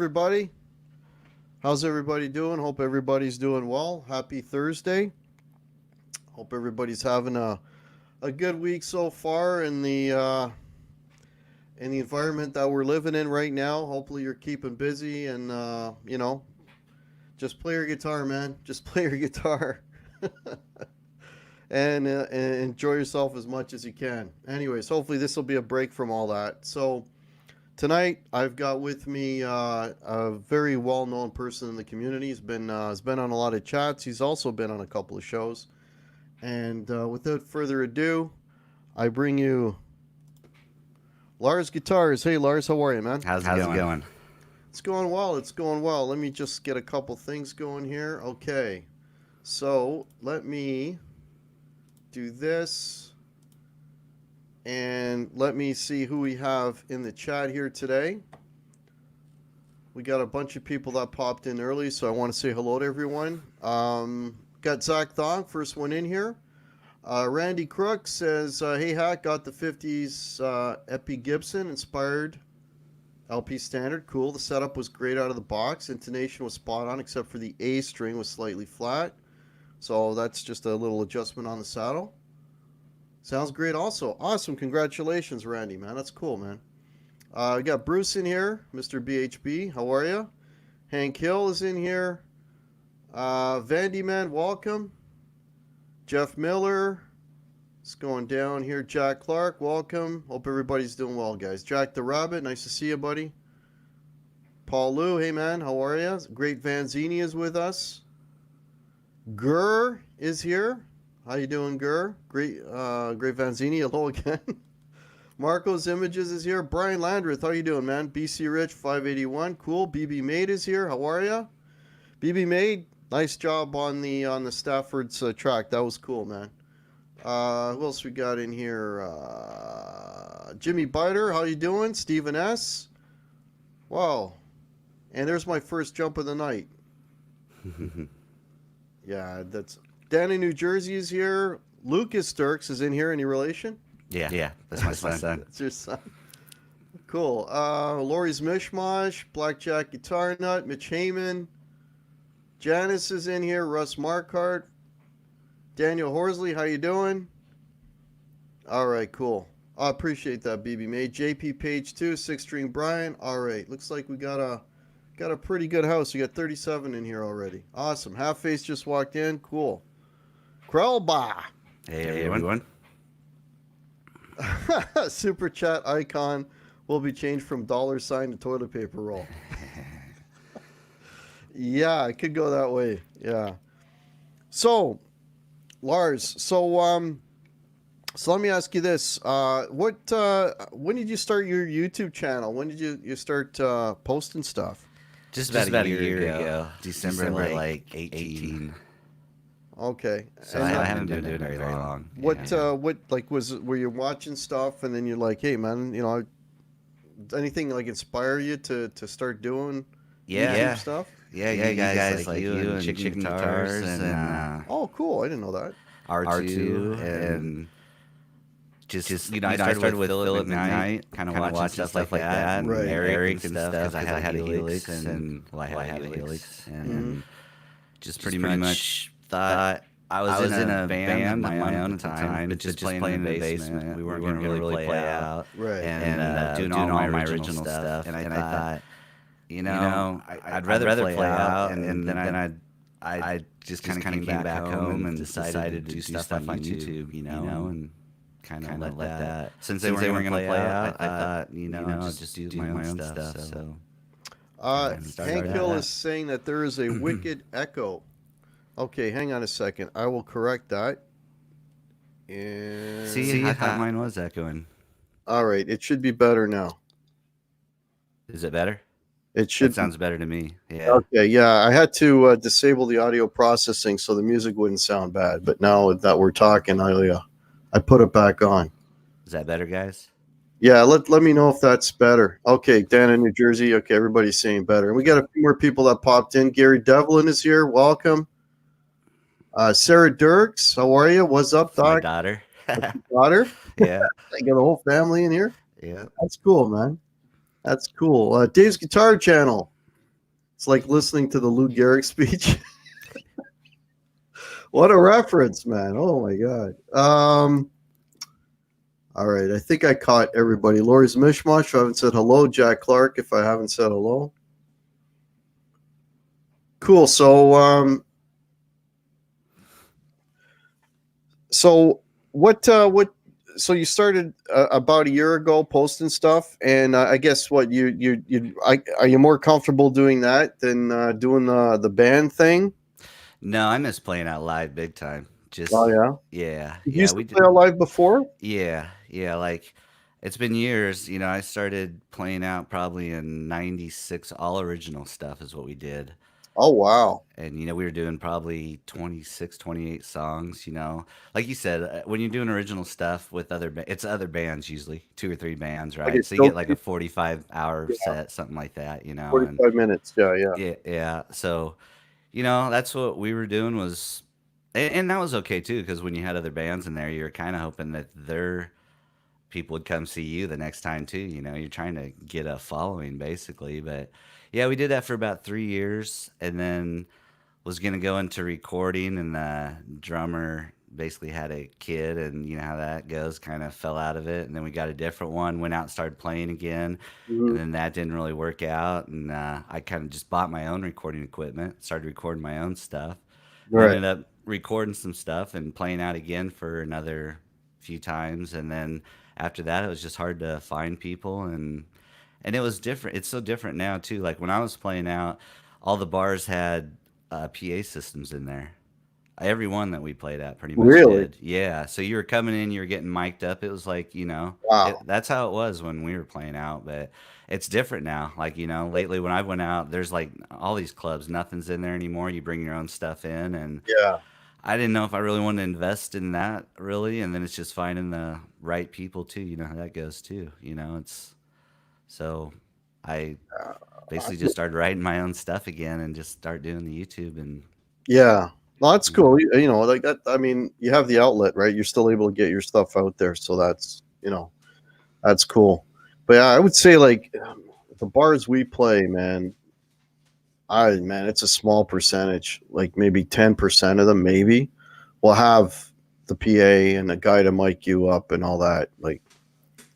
everybody. How's everybody doing? Hope everybody's doing well. Happy Thursday. Hope everybody's having a good week so far in the environment that we're living in right now. Hopefully you're keeping busy and just play your guitar, man. Just play your guitar. And enjoy yourself as much as you can. Anyways, hopefully this will be a break from all that. So tonight I've got with me a very well-known person in the community. He's been on a lot of chats. He's also been on a couple of shows. And without further ado, I bring you Larzguitars. Hey Lars, how are you, man? How's it going? It's going well. It's going well. Let me just get a couple things going here. Okay. So let me do this. And let me see who we have in the chat here today. We got a bunch of people that popped in early, so I want to say hello to everyone. Got Zach Thong, first one in here. Randy Crook says, hey Hack, got the 50s Epi Gibson inspired LP standard. Cool. The setup was great out of the box. Intonation was spot on, except for the A string was slightly flat. So that's just a little adjustment on the saddle. Sounds great also. Awesome. Congratulations, Randy, man. That's cool, man. We got Bruce in here, Mr. BHB. How are you? Hank Hill is in here. Vandy Man, welcome. Jeff Miller. It's going down here. Jack Clark, welcome. Hope everybody's doing well, guys. Jack the Rabbit, nice to see you, buddy. Paul Lou, hey, man. How are you? Great Vanzini is with us. Gurr is here. How you doing, Gurr? Great Vanzini. Hello again. Marco's Images is here. Brian Landreth, how you doing, man? BC Rich 581. Cool. BB Maid is here. How are you? BB Maid, nice job on the Stafford's track. That was cool, man. Who else we got in here? Jimmy Biter, how you doing? Stephen S. Wow. And there's my first jump of the night. Yeah, that's Dan in New Jersey is here. Lucas Sturks is in here. Any relation? Yeah, that's my son. That's your son. Cool. Lori's Mishmash, Blackjack Guitar Nut, Mitch Heyman. Janice is in here. Russ Markart. Daniel Horsley, how you doing? All right, cool. I appreciate that, BB Made. JP Page 2, 6-string Brian. All right, looks like we got a pretty good house. We got 37 in here already. Awesome. Half Face just walked in. Cool. Krelba. Hey everyone. Super chat icon will be changed from $ to toilet paper roll. Yeah, it could go that way. Yeah. So, Lars, so let me ask you this. When did you start your YouTube channel? When did you start posting stuff? Just about a year ago. December like 18. Okay. So and I haven't been doing it very long. Were you watching stuff and then you're like, hey man, anything like inspire you to start doing YouTube stuff? Yeah, guys like you and Chicken Guitars and oh, cool! I didn't know that. R2 and just I started with Philip McKnight, kind of watching stuff like that, and right. Eric and stuff because I had a Helix and I had a Helix and just pretty much thought I was in a band of my own at the time, but just playing in the basement. We weren't going to really play out, right? And doing all my original stuff, and I thought. I'd rather play out, and then I just kind of came back home and decided to do stuff on YouTube, and kind of let that. Since they weren't going to play out, I thought, I'll just do my own stuff. So, Hank Hill is saying that there is a wicked echo. Okay, hang on a second. I will correct that. And see, I thought mine was echoing. All right, it should be better now. Is it better? It should. That sounds better to me. Yeah. Okay. Yeah, I had to disable the audio processing so the music wouldn't sound bad. But now that we're talking, I put it back on. Is that better, guys? Yeah. Let me know if that's better. Okay, Dan in New Jersey. Okay, everybody's saying better. And we got a few more people that popped in. Gary Devlin is here. Welcome. Sarah Dirks, how are you? What's up, Doc? My daughter. Daughter? Yeah. I got a whole family in here. Yeah. That's cool, man. That's cool. Dave's Guitar Channel. It's like listening to the Lou Gehrig speech. What a reference, man! Oh my god. All right, I think I caught everybody. Lori's Mishmash. I haven't said hello. Jack Clark. If I haven't said hello. Cool. So what? So you started about a year ago posting stuff, and I guess what are you more comfortable doing that than doing the band thing? No, I miss playing out live big time. Oh Just yeah. yeah, You yeah, used to we did. play live before? Yeah, yeah, like it's been years. I started playing out probably in '96. All original stuff is what we did. Oh wow. And we were doing probably 26, 28 songs. Like you said, when you're doing original stuff with it's other bands, usually 2 or 3 bands, Like right? it's So you still get like a 45-hour set, something like that. 45 minutes. Yeah, yeah. Yeah, yeah. So that's what we were doing was, and that was okay too, because when you had other bands in there, you're kind of hoping that their people would come see you the next time too. You're trying to get a following basically. But yeah, we did that for about 3 years, and then was gonna go into recording, and the drummer basically had a kid, and you know how that goes, kind of fell out of it, and then we got a different one, went out and started playing again, and Hmm. then that didn't really work out, and I kind of just bought my own recording equipment, started recording my own stuff, and Right. ended up recording some stuff and playing out again for another few times, and then after that it was just hard to find people, and it was different. It's so different now too. Like when I was playing out, all the bars had PA systems in there. Every one that we played at pretty much Really? did. Yeah. So you were coming in, you were getting mic'd up. It was like, Wow. that's how it was when we were playing out. But it's different now. Like, lately when I went out, there's like all these clubs, nothing's in there anymore. You bring your own stuff in. And Yeah. I didn't know if I really wanted to invest in that really. And then it's just finding the right people too. You know how that goes too. It's so I basically just started writing my own stuff again and just start doing the YouTube and Yeah. Well, that's you know. cool. Like that. I mean, you have the outlet, right? You're still able to get your stuff out there, so that's cool. But yeah, I would say like the bars we play, man, it's a small percentage. Like maybe 10% of them, maybe, will have the PA and a guy to mic you up and all that. Like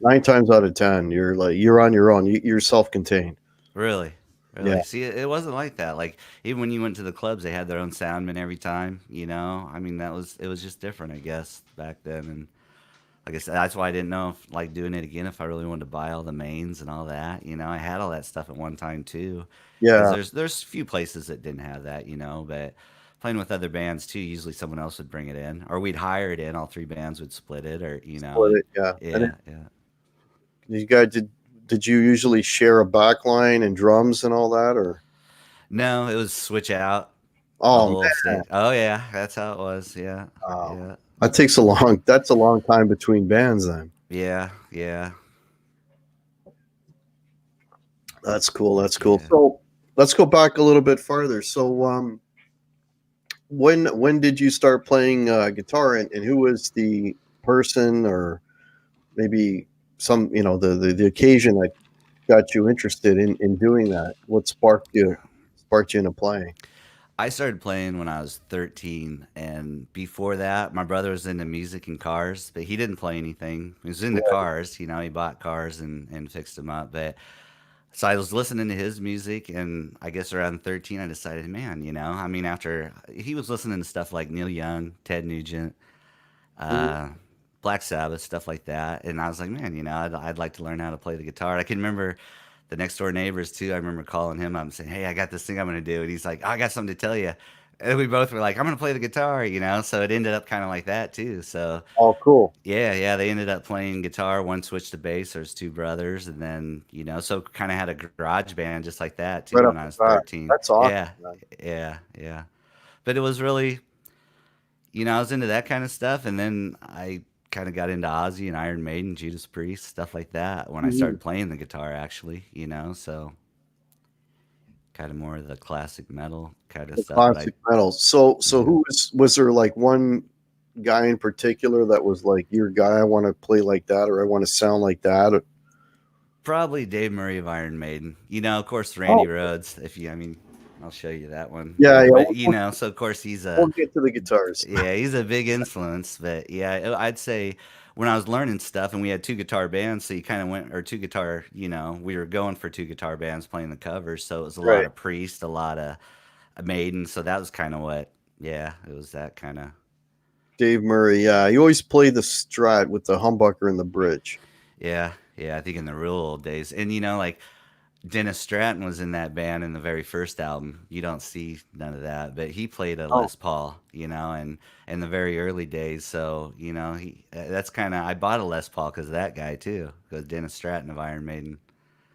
9 times out of 10, you're on your own. You're self-contained. Really? Yeah. Really? See, it wasn't like that. Like even when you went to the clubs, they had their own soundman every time, I mean, it was just different, I guess, back then. And like I said, that's why I didn't know if like doing it again if I really wanted to buy all the mains and all that. I had all that stuff at one time too. Because Yeah. there's few places that didn't have that, but playing with other bands too, usually someone else would bring it in, or we'd hire it in. All 3 bands would split it, or Split it. Yeah. And yeah, yeah. you guys did you usually share a backline and drums and all that, or? No, it was switch out the Oh whole man, state. Oh yeah, that's how it was. Yeah, wow. yeah, That's a long time between bands then. yeah, yeah, That's cool. That's cool. yeah. So let's go back a little bit farther. So when did you start playing guitar, and who was the person, or maybe some the occasion that got you interested in doing that? What sparked you into playing? I started playing when I was 13, and before that, my brother was into music and cars, but he didn't play anything. He was into Yeah. cars, he bought cars and fixed them up. But so I was listening to his music, and I guess around 13, I decided, man, I mean, after he was listening to stuff like Neil Young, Ted Nugent, Mhm. uh, Black Sabbath, stuff like that. And I was like, man, I'd like to learn how to play the guitar. I can remember the next door neighbors too. I remember calling him up and saying, hey, I got this thing I'm going to do. And he's like, I got something to tell you. And we both were like, I'm going to play the guitar. So it ended up kind of like that too. So Oh, cool. yeah, yeah, they ended up playing guitar. One switched to bass. There's 2 brothers. And then, so kind of had a garage band just like that too Right when off I the was bat. 13. That's awesome, Yeah, man. yeah, yeah. But it was really, I was into that kind of stuff, and then I kind of got into Ozzy and Iron Maiden, Judas Priest, stuff like that when I Mhm. started playing the guitar, actually. So kind of more of the classic metal kind of The stuff. But I, classic metals. So yeah, who was there like one guy in particular that was like your guy? I want to play like that, or I want to sound like that. probably Dave Murray of Iron Maiden. Of course, Randy Oh, Rhoads. If you, I mean, I'll show you that one. Yeah, yeah. But so of course We'll get to the guitars. he's a big influence. But yeah, I'd say when I was learning stuff, and we had two guitar bands, so you kind of went or two guitar. We were going for two guitar bands playing the covers, so it was a lot Right. of Priest, a lot of Maiden. So that was kind of what. Yeah, it was that kind of. Dave Murray. Yeah, he always played the Strat with the humbucker and the bridge. Yeah, yeah. I think in the real old days, and like Dennis Stratton was in that band in the very first album. You don't see none of that, but he played a Oh, Les Paul, and in the very early days. So that's kind of I bought a Les Paul because of that guy too, because Dennis Stratton of Iron Maiden.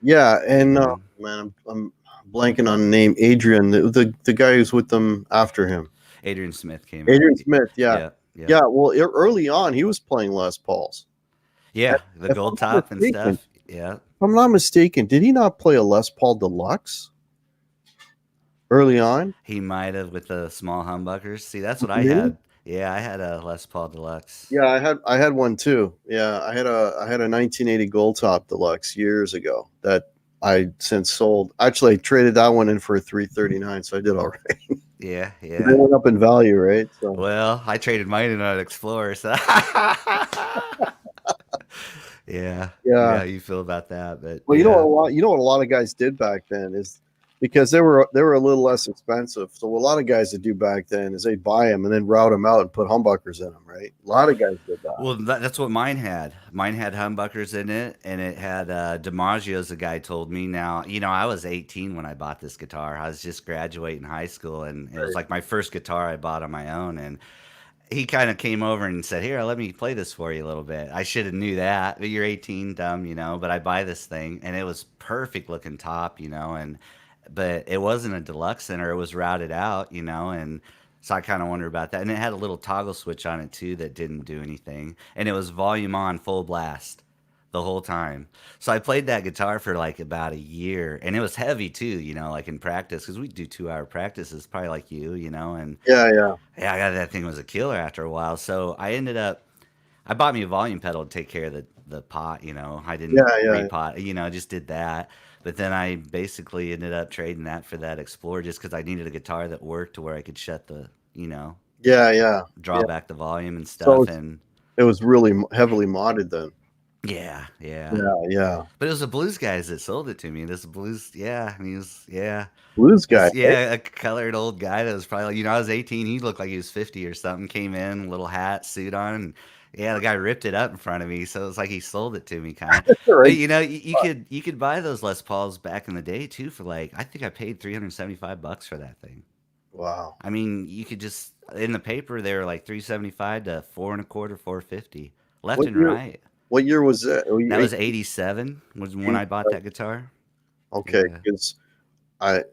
yeah, and You know, man, I'm blanking on the name. Adrian, the guy who's with them after him. Adrian Smith came out. Adrian Smith. Yeah, Yeah, yeah, yeah. Well, early on, he was playing Les Pauls. yeah. The If I'm gold not top and mistaken, stuff. Yeah, if I'm not mistaken, did he not play a Les Paul Deluxe early on? he might have with the small humbuckers. See, that's what I Really? had. Yeah, I had a Les Paul Deluxe. Yeah, I had one too. Yeah, I had a 1980 Gold Top Deluxe years ago that I since sold. Actually, I traded that one in for a 339, so I did all right. Yeah, They yeah. went up in value, right? So Well, I traded mine in an Explorer, so yeah, you know yeah. how you feel about that, but Well, yeah, you know what a lot of guys did back then is because they were a little less expensive. So what a lot of guys would do back then is they'd buy them and then route them out and put humbuckers in them, right? A lot of guys did that. well, that's what mine had. Mine had humbuckers in it, and it had DiMaggio's. The guy told me. Now, I was 18 when I bought this guitar. I was just graduating high school, and it was Right. like my first guitar I bought on my own, and he kind of came over and said, "Here, let me play this for you a little bit." I should have knew that, but you're 18, dumb, But I buy this thing, and it was perfect looking top, and but it wasn't a deluxe center; it was routed out, and so I kind of wonder about that. And it had a little toggle switch on it too that didn't do anything, and it was volume on full blast the whole time. So I played that guitar for like about a year, and it was heavy too, like in practice because we do 2-hour practices, probably like and Yeah, yeah, yeah, I got that thing was a killer after a while. So I bought me a volume pedal to take care of the pot. I yeah, didn't yeah. repot. I just did that. But then I basically ended up trading that for that Explorer just because I needed a guitar that worked to where I could shut the, Yeah, yeah, draw yeah. back the volume and So stuff. And it was really heavily modded then. yeah, yeah. Yeah, yeah. But it was the blues guys that sold it to me. This blues, yeah, and he was, yeah. Blues guy. This, yeah, a colored old guy that was probably, I was 18. He looked like he was 50 or something. Came in, little hat, suit on, and yeah, the guy ripped it up in front of me. So it was like he sold it to me, kind of. But Right. you could buy those Les Pauls back in the day too for like I think I paid $375 for that thing. Wow. I mean, you could just in the paper they were like 375 to 4.25, 450, left What and year? right. What year was that? Oh, That was 87 was when I bought that guitar. okay, Yeah, because I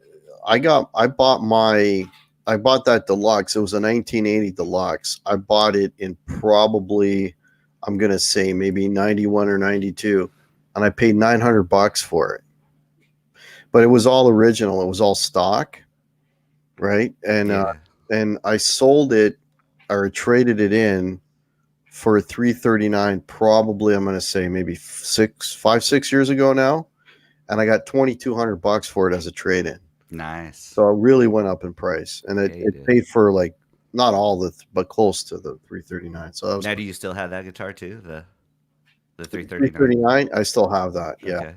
I bought that deluxe. It was a 1980 deluxe. I bought it in probably I'm gonna say maybe 91 or 92, and I paid $900 for it. But it was all original. It was all stock, right? yeah, And I sold it or traded it in for 339. Probably I'm gonna say maybe 6 years ago now, and I got $2,200 for it as a trade in. nice. So it really went up in price, and Yeah, it, you it did. paid for like not all but close to the 339. So that was Now, do you still have that guitar too? The the 339. 339. I still have that. Yeah. Okay.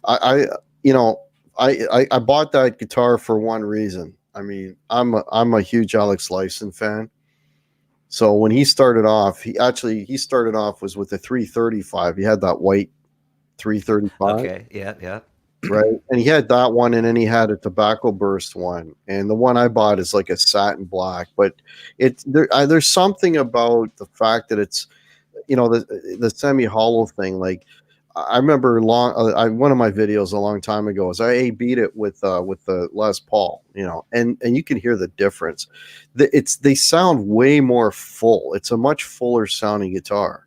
I you know I bought that guitar for one reason. I mean, I'm a huge Alex Lifeson fan. So when he started off, he started off was with the 335. He had that white 335. Okay. Yeah. Yeah. Right? And he had that one, and then he had a tobacco burst one, and the one I bought is like a satin black. But there's something about the fact that it's the semi hollow thing. Like I remember one of my videos a long time ago is I beat it with the Les Paul, and you can hear the difference. They sound way more full. It's a much fuller sounding guitar.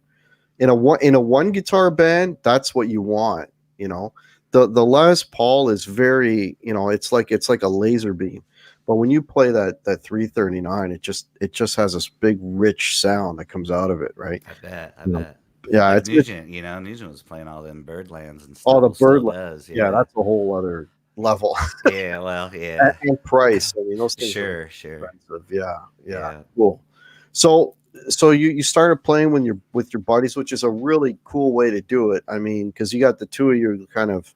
In a one guitar band, that's what you want, you know. The Les Paul is very, it's like a laser beam. But when you play that 339, it just has this big rich sound that comes out of it, right? I bet. I You know, bet. yeah, Like it's Nugent, Nugent was playing all them Birdlands and all stuff. the Well, still bird. does. Yeah, Yeah. that's a whole other. level. Yeah, well, And yeah. and price. I mean, those things are Sure, sure. expensive. Yeah, yeah, Yeah. cool. So, so you started playing when you're with your buddies, which is a really cool way to do it. I mean, because you got the two of you kind of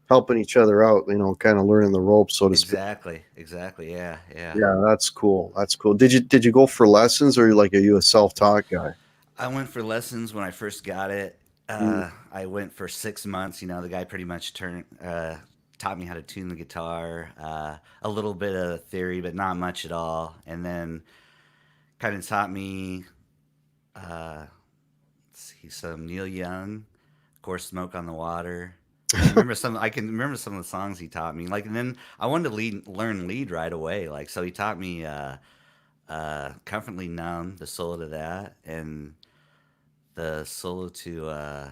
helping each other out, kind of learning the ropes, so to speak. Exactly. Exactly. Yeah, yeah. Yeah, that's cool. That's cool. Did you go for lessons, or are you a self-taught guy? I went for lessons when I first got it. Mm. I went for 6 months. The guy pretty much taught me how to tune the guitar, a little bit of theory, but not much at all. And then kind of taught me, uh, let's see, some Neil Young, of course, "Smoke on the Water." I remember some. I can remember some of the songs he taught me. Like, and then I wanted to learn lead right away. Like, so he taught me "Comfortably Numb," the solo to that, and the solo to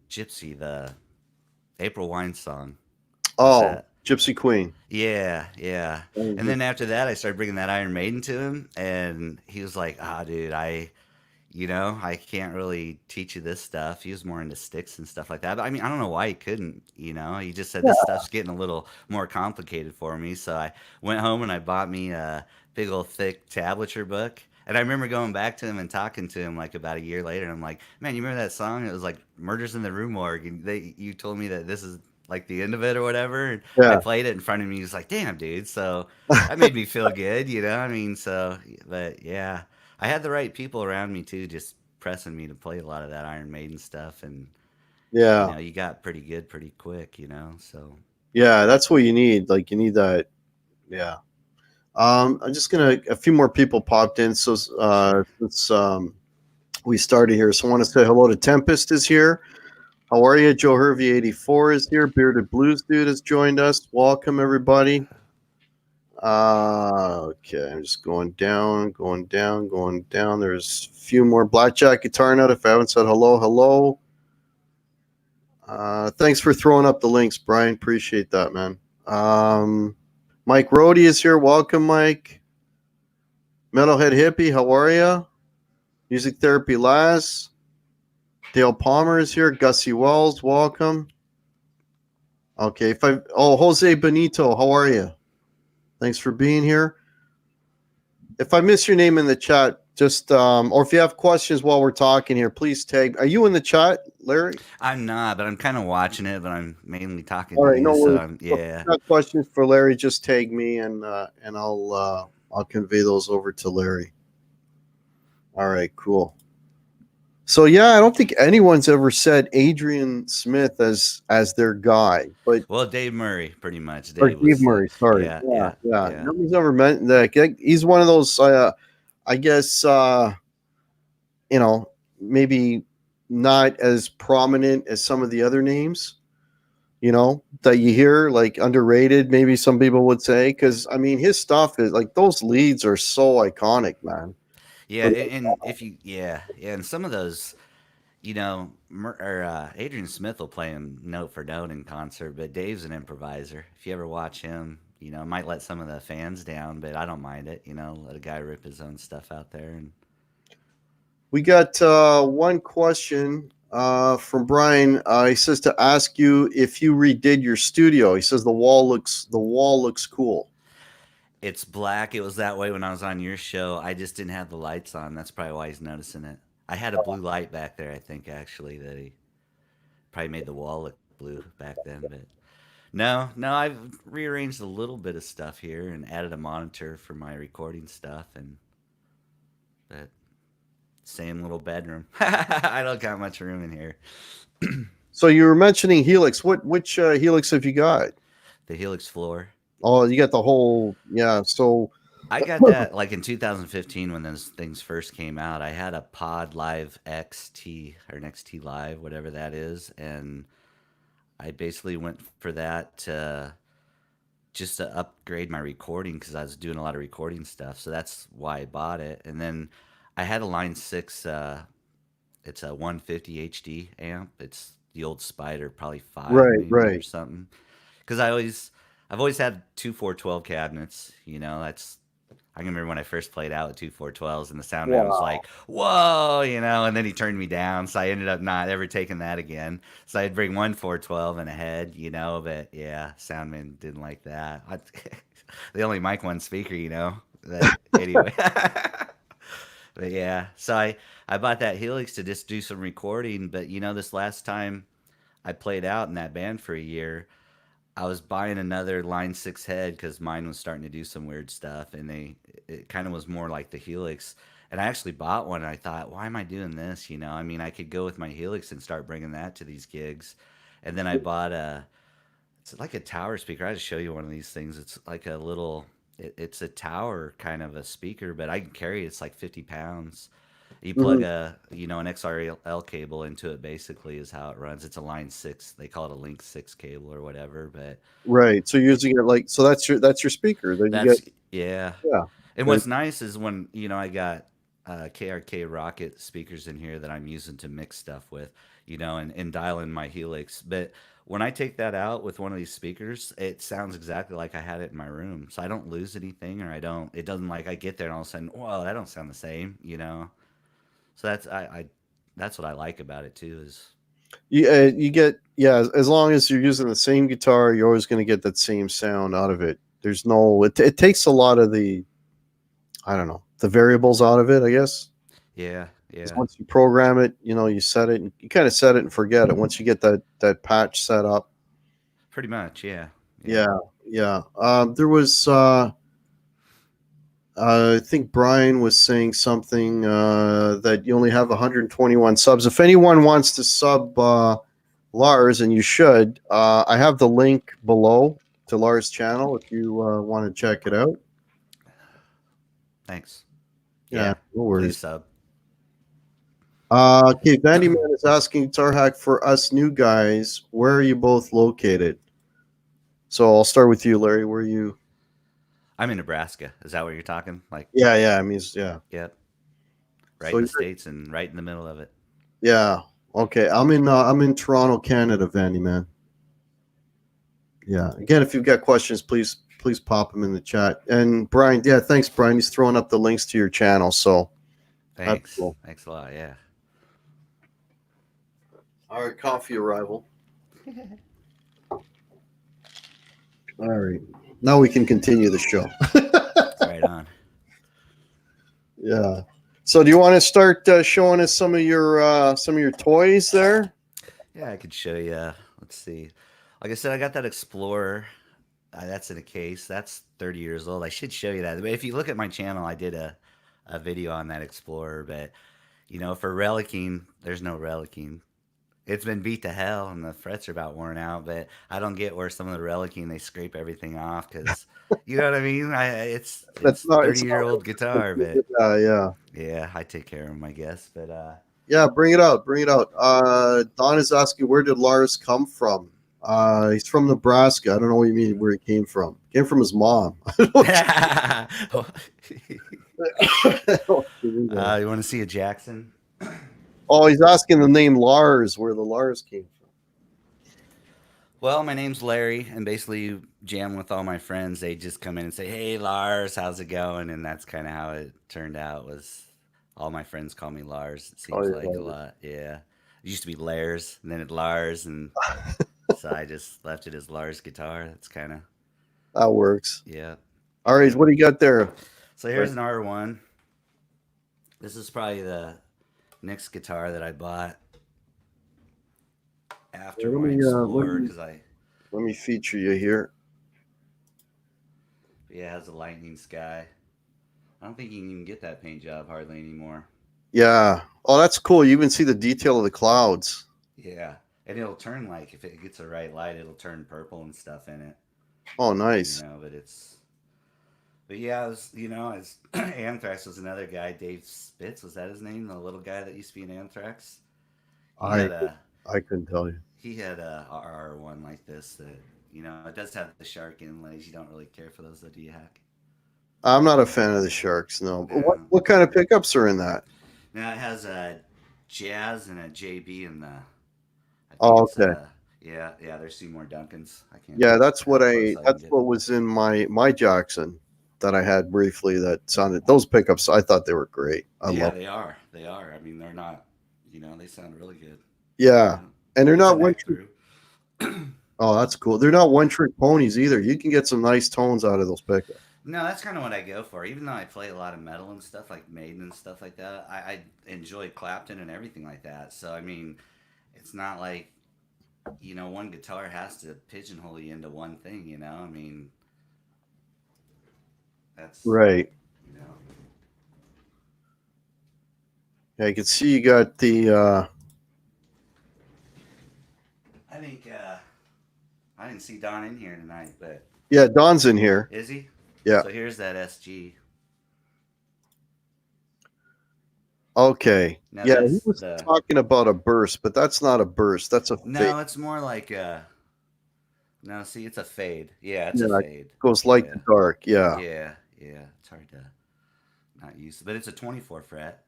Gypsy, the April Wine song. What's Oh, that? Gypsy Queen. Yeah, yeah. And then after that, I started bringing that Iron Maiden to him, and he was like, "Ah, dude, I can't really teach you this stuff." He was more into sticks and stuff like that. But I mean, I don't know why he couldn't. He just said this stuff's getting a little more complicated for me. So I went home and I bought me a big old thick tablature book. And I remember going back to him and talking to him like about a year later. And I'm like, "Man, you remember that song? It was like Murders in the Rue Morgue. And you told me that this is like the end of it or whatever." And I Yeah. played it in front of me. He was like, "Damn, dude." So that made me feel good, I mean, so, but yeah. I had the right people around me too, just pressing me to play a lot of that Iron Maiden stuff, and Yeah. you got pretty good pretty quick, So Yeah, that's what you need. Like you need that. Yeah. I'm just gonna. A few more people popped in, so sure. since we started here, so I want to say hello to Tempest is here. How are you? Joe Hervey 84 is here. Bearded Blues Dude has joined us. Welcome everybody. Okay, I'm just going down, going down, going down. There's a few more. Blackjack Guitar Nut. If I haven't said hello, hello. Thanks for throwing up the links, Brian. Appreciate that, man. Mike Rohde is here. Welcome, Mike. Metalhead Hippie, how are you? Music Therapy Laz. Dale Palmer is here. Gussie Wells, welcome. Okay, Jose Benito, how are you? Thanks for being here. If I miss your name in the chat, just or if you have questions while we're talking here, please tag. Are you in the chat, Larry? I'm not, but I'm kind of watching it, but I'm mainly talking All to right, you, no so worries. I'm If yeah. you got questions for Larry, just tag me and I'll convey those over to Larry. All right, cool. So yeah, I don't think anyone's ever said Adrian Smith as their guy, but Well, Dave Murray, pretty much. or Dave Dave was Murray. Sorry, yeah, yeah, yeah, yeah. yeah. Nobody's ever meant that. He's one of those. I guess you know maybe not as prominent as some of the other names. That you hear like underrated. Maybe some people would say because I mean his stuff is like those leads are so iconic, man. Yeah, and if you yeah, and some of those Adrian Smith will play him note for note in concert, but Dave's an improviser. If you ever watch him, might let some of the fans down, but I don't mind it. Let a guy rip his own stuff out there. And We got one question from Brian. He says to ask you if you redid your studio. He says the wall looks cool. it's black. It was that way when I was on your show. I just didn't have the lights on. That's probably why he's noticing it. I had a blue light back there. I think actually that he probably made the wall look blue back then, but no, no, I've rearranged a little bit of stuff here and added a monitor for my recording stuff, and but same little bedroom. I don't got much room in here. So you were mentioning Helix. Which Helix have you got? The Helix floor. Oh, you got the whole yeah. So I got that like in 2015 when those things first came out. I had a Pod Live XT or an XT Live, whatever that is, and I basically went for that just to upgrade my recording because I was doing a lot of recording stuff. So that's why I bought it. And then I had a Line 6, it's a 150 HD amp. It's the old Spider, probably 5 right, maybe or right. something. Because I've always had two 412 cabinets. That's I can remember when I first played out with two 412s, and the sound man was Wow. like, "Whoa," and then he turned me down, so I ended up not ever taking that again. So I'd bring one 412 and a head, but yeah, sound man didn't like that. They only mic one speaker. But anyway, but yeah, so I bought that Helix to just do some recording. But this last time I played out in that band for a year, I was buying another Line 6 head because mine was starting to do some weird stuff, and it kind of was more like the Helix. And I actually bought one, and I thought, why am I doing this? I mean, I could go with my Helix and start bringing that to these gigs. And then I bought it's like a tower speaker. I just show you one of these things. It's like a little, it's a tower kind of a speaker, but I can carry it. It's like 50 pounds. You plug Mhm. an XRL cable into it. Basically, is how it runs. It's a Line 6. They call it a Link 6 cable or whatever. But Right. So you're using it like so that's your speaker. Then you get that's yeah. yeah. And Then, what's nice is when I got KRK Rocket speakers in here that I'm using to mix stuff with, and dial in my Helix. But when I take that out with one of these speakers, it sounds exactly like I had it in my room. So I don't lose anything, or I don't. It doesn't like I get there and all of a sudden, well, that don't sound the same. So that's what I like about it too. Is you get as long as you're using the same guitar, you're always going to get that same sound out of it. There's no it takes a lot of the I don't know the variables out of it. I guess yeah, 'cause yeah, once you program it, you set it and you kind of set it and forget it. Once you get that patch set up, pretty much, yeah, yeah. yeah, yeah. There was I think Brian was saying something that you only have 121 subs. If anyone wants to sub Lars, and you should, I have the link below to Lars' channel if you want to check it out. Thanks. Yeah, Yeah, no please worries. sub. Okay, Vandyman is asking Guitar Hack for us new guys. Where are you both located? So I'll start with you, Larry. Where are you? I'm in Nebraska. Is that what you're talking? Like, Yeah, yeah. I mean, yeah. yep, right So in the you're, states and right in the middle of it. yeah. Okay, I'm in Toronto, Canada, Vandyman. Yeah. Again, if you've got questions, please pop them in the chat. And Brian, yeah, thanks, Brian. He's throwing up the links to your channel, so that's Thanks. cool. Thanks a lot. Yeah. All right, coffee arrival. All right, now we can continue the show. Right on. Yeah. So, do you want to start showing us some of your toys there? Yeah, I could show you. Let's see. Like I said, I got that Explorer. That's in a case. That's 30 years old. I should show you that. But if you look at my channel, I did a video on that Explorer. But, for relicking, there's no relicking. It's been beat to hell, and the frets are about worn out. But I don't get where some of the relicking they scrape everything off because, you know what I mean. It's That's it's not. It's 30-year-old not. guitar, but Yeah. yeah, I take care of them, I guess. But Yeah. Bring it out. Bring it out. Don is asking, where did Lars come from? He's from Nebraska. I don't know what you mean. Where he came from? Came from his mom. you want to see a Jackson? Oh, he's asking the name Lars, where the Lars came from. Well, my name's Larry, and basically, you jam with all my friends. They just come in and say, "Hey, Lars, how's it going?" And that's kind of how it turned out. Was all my friends call me Lars? It Oh, seems yeah, like a Lars. lot. Yeah, it used to be Lars, and then it Lars, and so I just left it as Lars Guitar. That's kind of That works. yeah, All right, yeah. what do you got there? So here's an R1. This is probably the next guitar that I bought Yeah, after my Explorer because I let me feature you here. yeah, it has a lightning sky. I don't think you can even get that paint job hardly anymore. Yeah. Oh, that's cool. You even see the detail of the clouds. Yeah, and it'll turn like if it gets the right light, it'll turn purple and stuff in it. Oh, nice. But yeah, it's Anthrax was another guy. Dave Spitz was that his name? The little guy that used to be in Anthrax. He I had a I couldn't tell you. he had a R1 like this that it does have the shark inlays. You don't really care for those, though, do you, Hack? I'm not a fan of the Sharks, no. But what No. what kind of pickups are in that? Now it has a Jazz and a JB in the. I think Oh, it's okay. yeah. There's Seymour Duncans. I can't Yeah, how close I can that's get. what was in my Jackson that I had briefly that sounded, those pickups, I thought they were great. I Yeah, love. they are. They are. I mean, they're not. They sound really good. Yeah, and they're It's not a one neck trick. through. Oh, that's cool. They're not one trick ponies either. You can get some nice tones out of those pickups. No, that's kind of what I go for. Even though I play a lot of metal and stuff like Maiden and stuff like that, I enjoy Clapton and everything like that. So I mean, it's not like one guitar has to pigeonhole you into one thing. I mean, that's Right. you know. Yeah, you can see you got the. I think I didn't see Don in here tonight, but Yeah, Don's in here. is he? Yeah. So here's that SG. Okay. Now Yeah, he that's was the talking about a burst, but that's not a burst. That's a fade. no. It's more like no. See, it's a fade. Yeah, it's a Yeah, it fade. goes light Yeah, to dark. Yeah. yeah, yeah. It's hard to not use, but it's a 24 fret.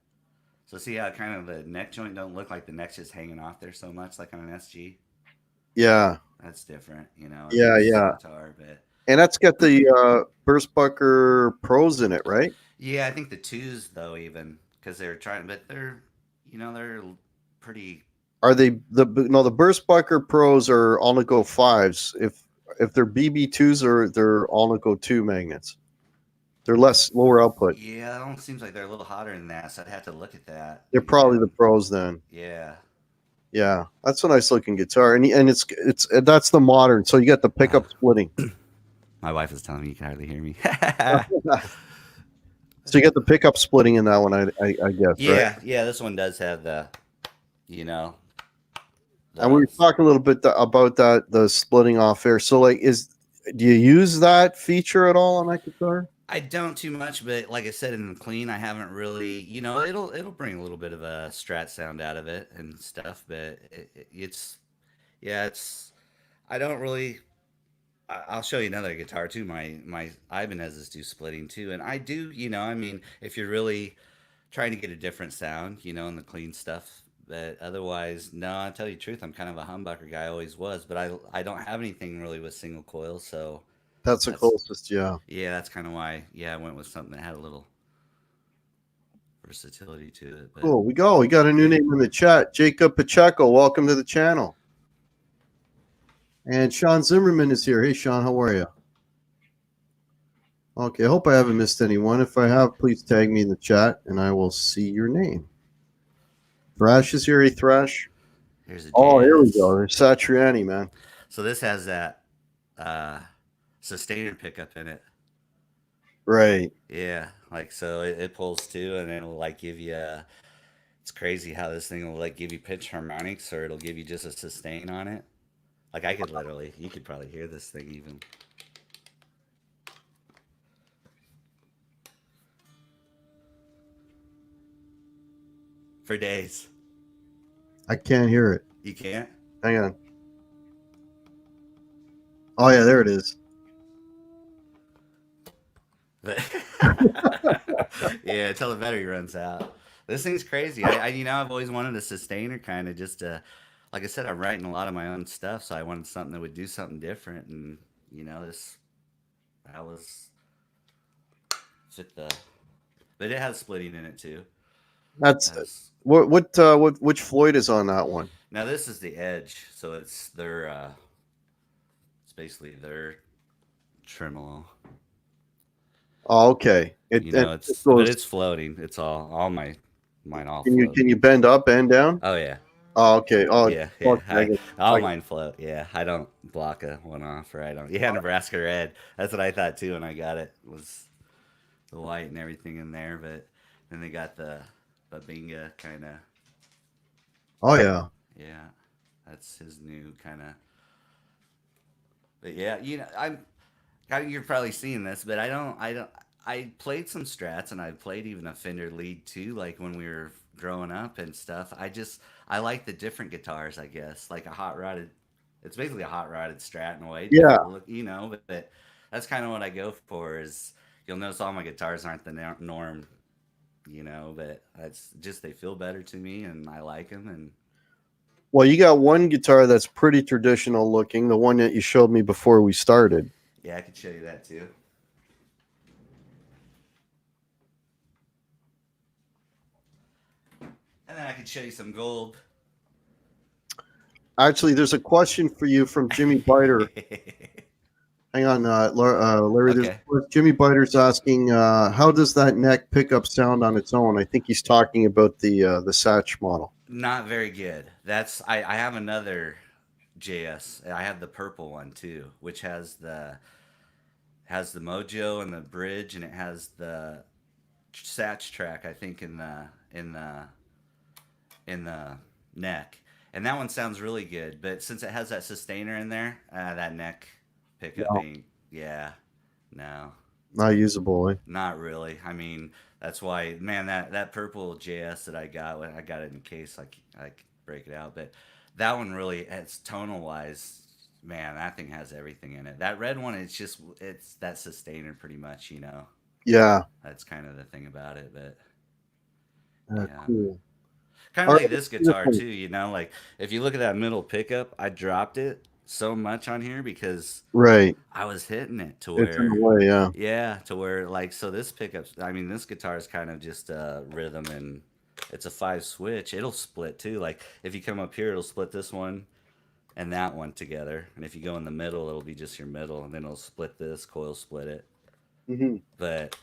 So see how kind of the neck joint don't look like the neck's just hanging off there so much, like on an SG. Yeah. That's different, Yeah, yeah. Guitar, but And that's got the Burstbucker Pros in it, right? yeah, I think the twos though, even because they're trying, but they're pretty. Are they the no the Burstbucker Pros are Alnico 5s. If they're BB2s or they're Alnico 2 magnets. They're lower output. Yeah, it almost seems like they're a little hotter than that, so I'd have to look at that. They're probably the Pros then. Yeah. Yeah, that's a nice looking guitar, and it's that's the modern. So you got the pickup splitting. My wife is telling me you can hardly hear me. So you got the pickup splitting in that one, I guess. Yeah, right? yeah. This one does have the. And we were talking a little bit about that, the splitting off air. So like, do you use that feature at all on that guitar? I don't too much, but like I said in the clean, I haven't really. It'll bring a little bit of a Strat sound out of it and stuff, but it's I don't really. I'll show you another guitar too. My Ibanez's do splitting too, and I do. I mean, if you're really trying to get a different sound, in the clean stuff. But otherwise, no. I'll tell you the truth. I'm kind of a humbucker guy. Always was, but I don't have anything really with single coils, so. That's the closest, yeah. Yeah, that's kind of why. Yeah, I went with something that had a little versatility to it. But. Cool. We got a new name in the chat. Jacob Pacheco, welcome to the channel. And Sean Zimmerman is here. Hey, Sean, how are you? Okay, I hope I haven't missed anyone. If I have, please tag me in the chat, and I will see your name. Thrash is here. Hey, Thrash. Here's a oh, here we go. There's Satriani, man. So this has that sustainer pickup in it. Right. Yeah, like so it pulls too, and it'll like give you. It's crazy how this thing will like give you pitch harmonics, or it'll give you just a sustain on it. Like you could probably hear this thing even. For days. I can't hear it. You can't? Hang on. Oh, yeah, there it is. But yeah, until the battery runs out. This thing's crazy. I've always wanted a sustainer kind of just to, like I said, I'm writing a lot of my own stuff, so I wanted something that would do something different, and that was fit the, but it has splitting in it too. That's which Floyd is on that one? Now this is the Edge, so it's their it's basically their tremolo. Oh, okay. But it's floating. It's all mine all. Can you bend up, bend down? Oh yeah. Oh, okay. Oh yeah. All mine float. Yeah, I don't block one off, or I don't. Yeah, Nebraska red. That's what I thought too when I got it, was the white and everything in there. But then they got the Babinga kind of. Oh yeah. Yeah, that's his new kind of. But yeah, you're probably seeing this, but I played some Strats, and I played even a Fender lead too, like when we were growing up and stuff. I like the different guitars, I guess, like a hot rodded. It's basically a hot rodded Strat in a way. Yeah. But that's kind of what I go for. Is you'll notice all my guitars aren't the norm, but that's just they feel better to me, and I like them. And well, you got one guitar that's pretty traditional looking, the one that you showed me before we started. Yeah, I could show you that too. And then I could show you some gold. Actually, there's a question for you from Jimmy Biter. Hang on, Larry. Okay. Jimmy Biter's asking, how does that neck pickup sound on its own? I think he's talking about the Satch model. Not very good. I have another JS. I have the purple one too, which has the mojo and the bridge, and it has the Satch track. I think in the neck, and that one sounds really good. But since it has that sustainer in there, that neck pickup No, ain't. Yeah, no, not usable. Eh? not really. I mean, that's why, man. That purple JS that I got it in case I could break it out. But that one really, it's tonal wise. Man, that thing has everything in it. That red one, it's that sustainer pretty much. Yeah. That's kind of the thing about it. But yeah. Cool. Kind All of right. like this guitar too, like if you look at that middle pickup, I dropped it so much on here because Right. I was hitting it to It's in the where, way. Yeah. yeah, to where like, so this pickup, I mean, this guitar is kind of just a rhythm, and it's a 5 switch. It'll split too. Like if you come up here, it'll split this one and that one together. And if you go in the middle, it'll be just your middle, and then it'll split this, coil split it. Hmm. But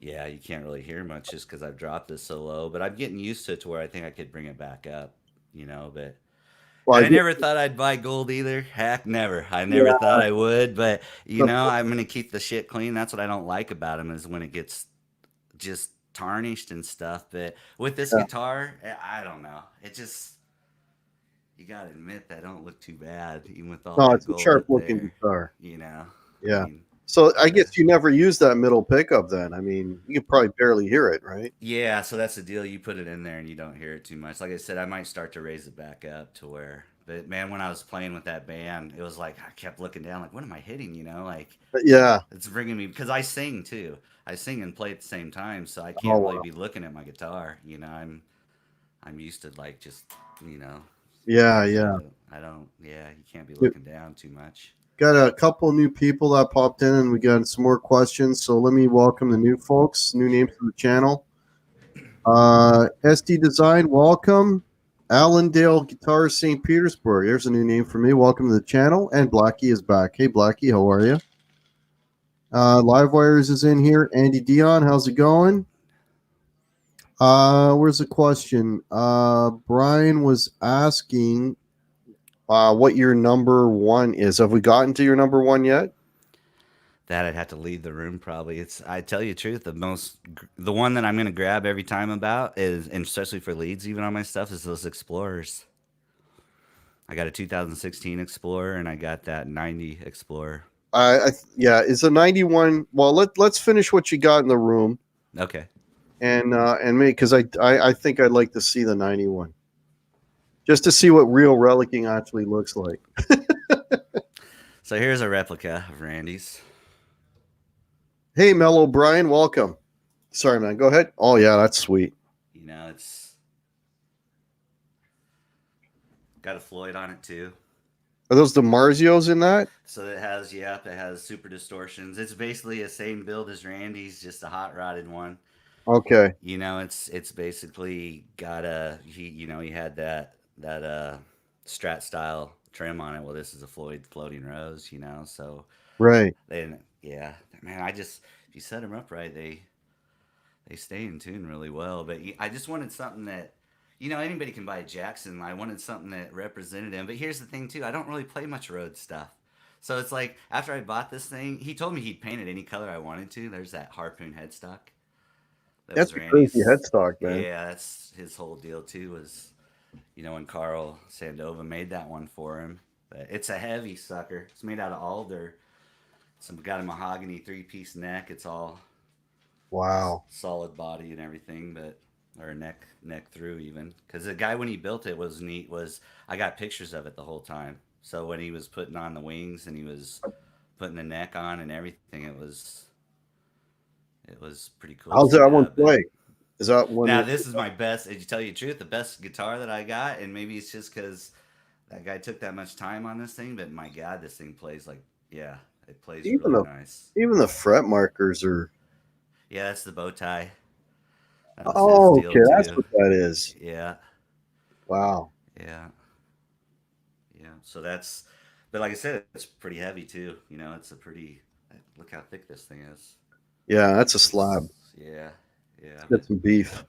yeah, you can't really hear much just because I've dropped this so low. But I'm getting used to it to where I think I could bring it back up, But Well, and I I did, never thought I'd buy gold either. Heck, never. I never yeah. thought I would. But The, I'm gonna keep the shit clean. That's what I don't like about them is when it gets just tarnished and stuff. But with this yeah. guitar, I don't know. It just you gotta admit that don't look too bad, even with all No, that it's a gold sharp up looking there. guitar. I Yeah. mean, So I but guess you never use that middle pickup then. I mean, you can probably barely hear it, right? yeah, so that's the deal. You put it in there and you don't hear it too much. Like I said, I might start to raise it back up to where. But man, when I was playing with that band, it was like I kept looking down, like, what am I hitting? Like But yeah. it's bringing me because I sing too. I sing and play at the same time, so I Oh can't really wow. be looking at my guitar. I'm used to like just you know Yeah, yeah yeah. I don't yeah you can't be Yep. looking down too much. Got a couple new people that popped in, and we got some more questions. So let me welcome the new folks, new names to the channel. SD Design, welcome. Allendale Guitars, St. Petersburg. There's a new name for me. Welcome to the channel. And Blackie is back. Hey, Blackie, how are you? Livewires is in here. Andy Dion, how's it going? Where's the question? Brian was asking what your number one is. Have we gotten to your number one yet? That I'd have to leave the room probably. I tell you the truth, the one that I'm gonna grab every time about is, and especially for leads, even on my stuff, is those Explorers. I got a 2016 Explorer and I got that 90 Explorer. Yeah, is a 91. Well, let's finish what you got in the room, Okay. and me, because I think I'd like to see the 91, just to see what real relicing actually looks like. So here's a replica of Randy's. Hey, Mel O'Brien, welcome. Sorry, man. Go ahead. Oh yeah, that's sweet. It's got a Floyd on it too. Are those the Marzios in that? So it has super distortions. It's basically the same build as Randy's, just a hot rodded one. Okay. It's basically got he had that Strat style trim on it. Well, this is a Floyd floating rose, so Right. then yeah, man, if you set them up right, they stay in tune really well. But I just wanted something that anybody can buy a Jackson. I wanted something that represented him. But here's the thing too, I don't really play much road stuff. So it's like after I bought this thing, he told me he'd paint it any color I wanted to. There's that harpoon headstock. That That's was a crazy Randy's. headstock, man. Yeah, that's his whole deal too. Was when Carl Sandova made that one for him. But it's a heavy sucker. It's made out of alder. It's got a mahogany 3-piece neck. It's all Wow. solid body and everything, or neck through even. Because the guy when he built it was neat. I got pictures of it the whole time. So when he was putting on the wings and he was putting the neck on and everything, it was pretty cool. How's that one play? Is that one? Now this is my best. To tell you the truth, the best guitar that I got, and maybe it's just because that guy took that much time on this thing. But my God, this thing plays it plays really nice. Even the fret markers are. Yeah, that's the bow tie. Oh, okay, that's what that is. Yeah. Wow. Yeah. Yeah. So that's, but like I said, it's pretty heavy too. It's a pretty, look how thick this thing is. Yeah, that's a It's, slab. yeah. Yeah. Let's get some beef.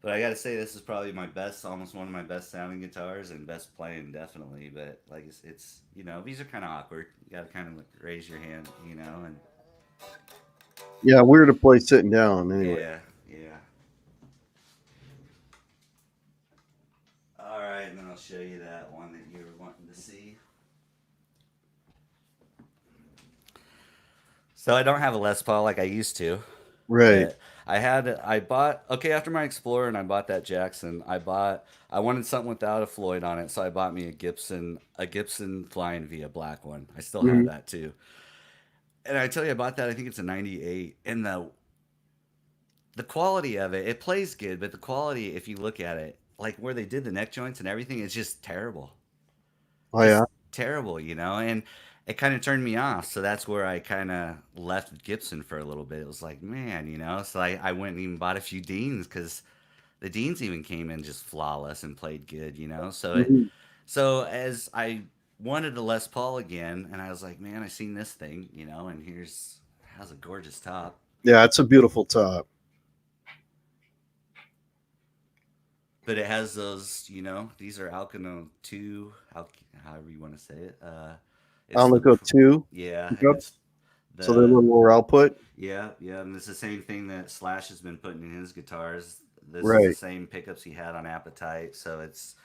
But I got to say, this is probably my best, almost one of my best sounding guitars and best playing, definitely. But like it's these are kind of awkward. You got to kind of raise your hand, and Yeah, weird to play sitting down anyway. yeah, yeah. All right, and then I'll show you that one that you were wanting to see. So I don't have a Les Paul like I used to. Right. But I bought, okay, after my Explorer and I bought that Jackson, I wanted something without a Floyd on it, so I bought me a Gibson Flying V, a black one. I still have Mhm. that too. And I tell you, I bought that, I think it's a 98. And the quality of it plays good, but the quality, if you look at it, like where they did the neck joints and everything, it's just terrible. Oh yeah. Just terrible, and it kind of turned me off. So that's where I kind of left Gibson for a little bit. It was like, man, so I went and even bought a few Deans because the Deans even came in just flawless and played good, Mhm. So as I wanted a Les Paul again, and I was like, man, I seen this thing, and has a gorgeous top. Yeah, it's a beautiful top. But it has those, these are Alcano 2, however you want to say it. It's the, Alnico 2 yeah, and pickups, it's so they're a the, little lower output. yeah, yeah, and it's the same thing that Slash has been putting in his guitars. This is the Right. same pickups he had on Appetite, so it's,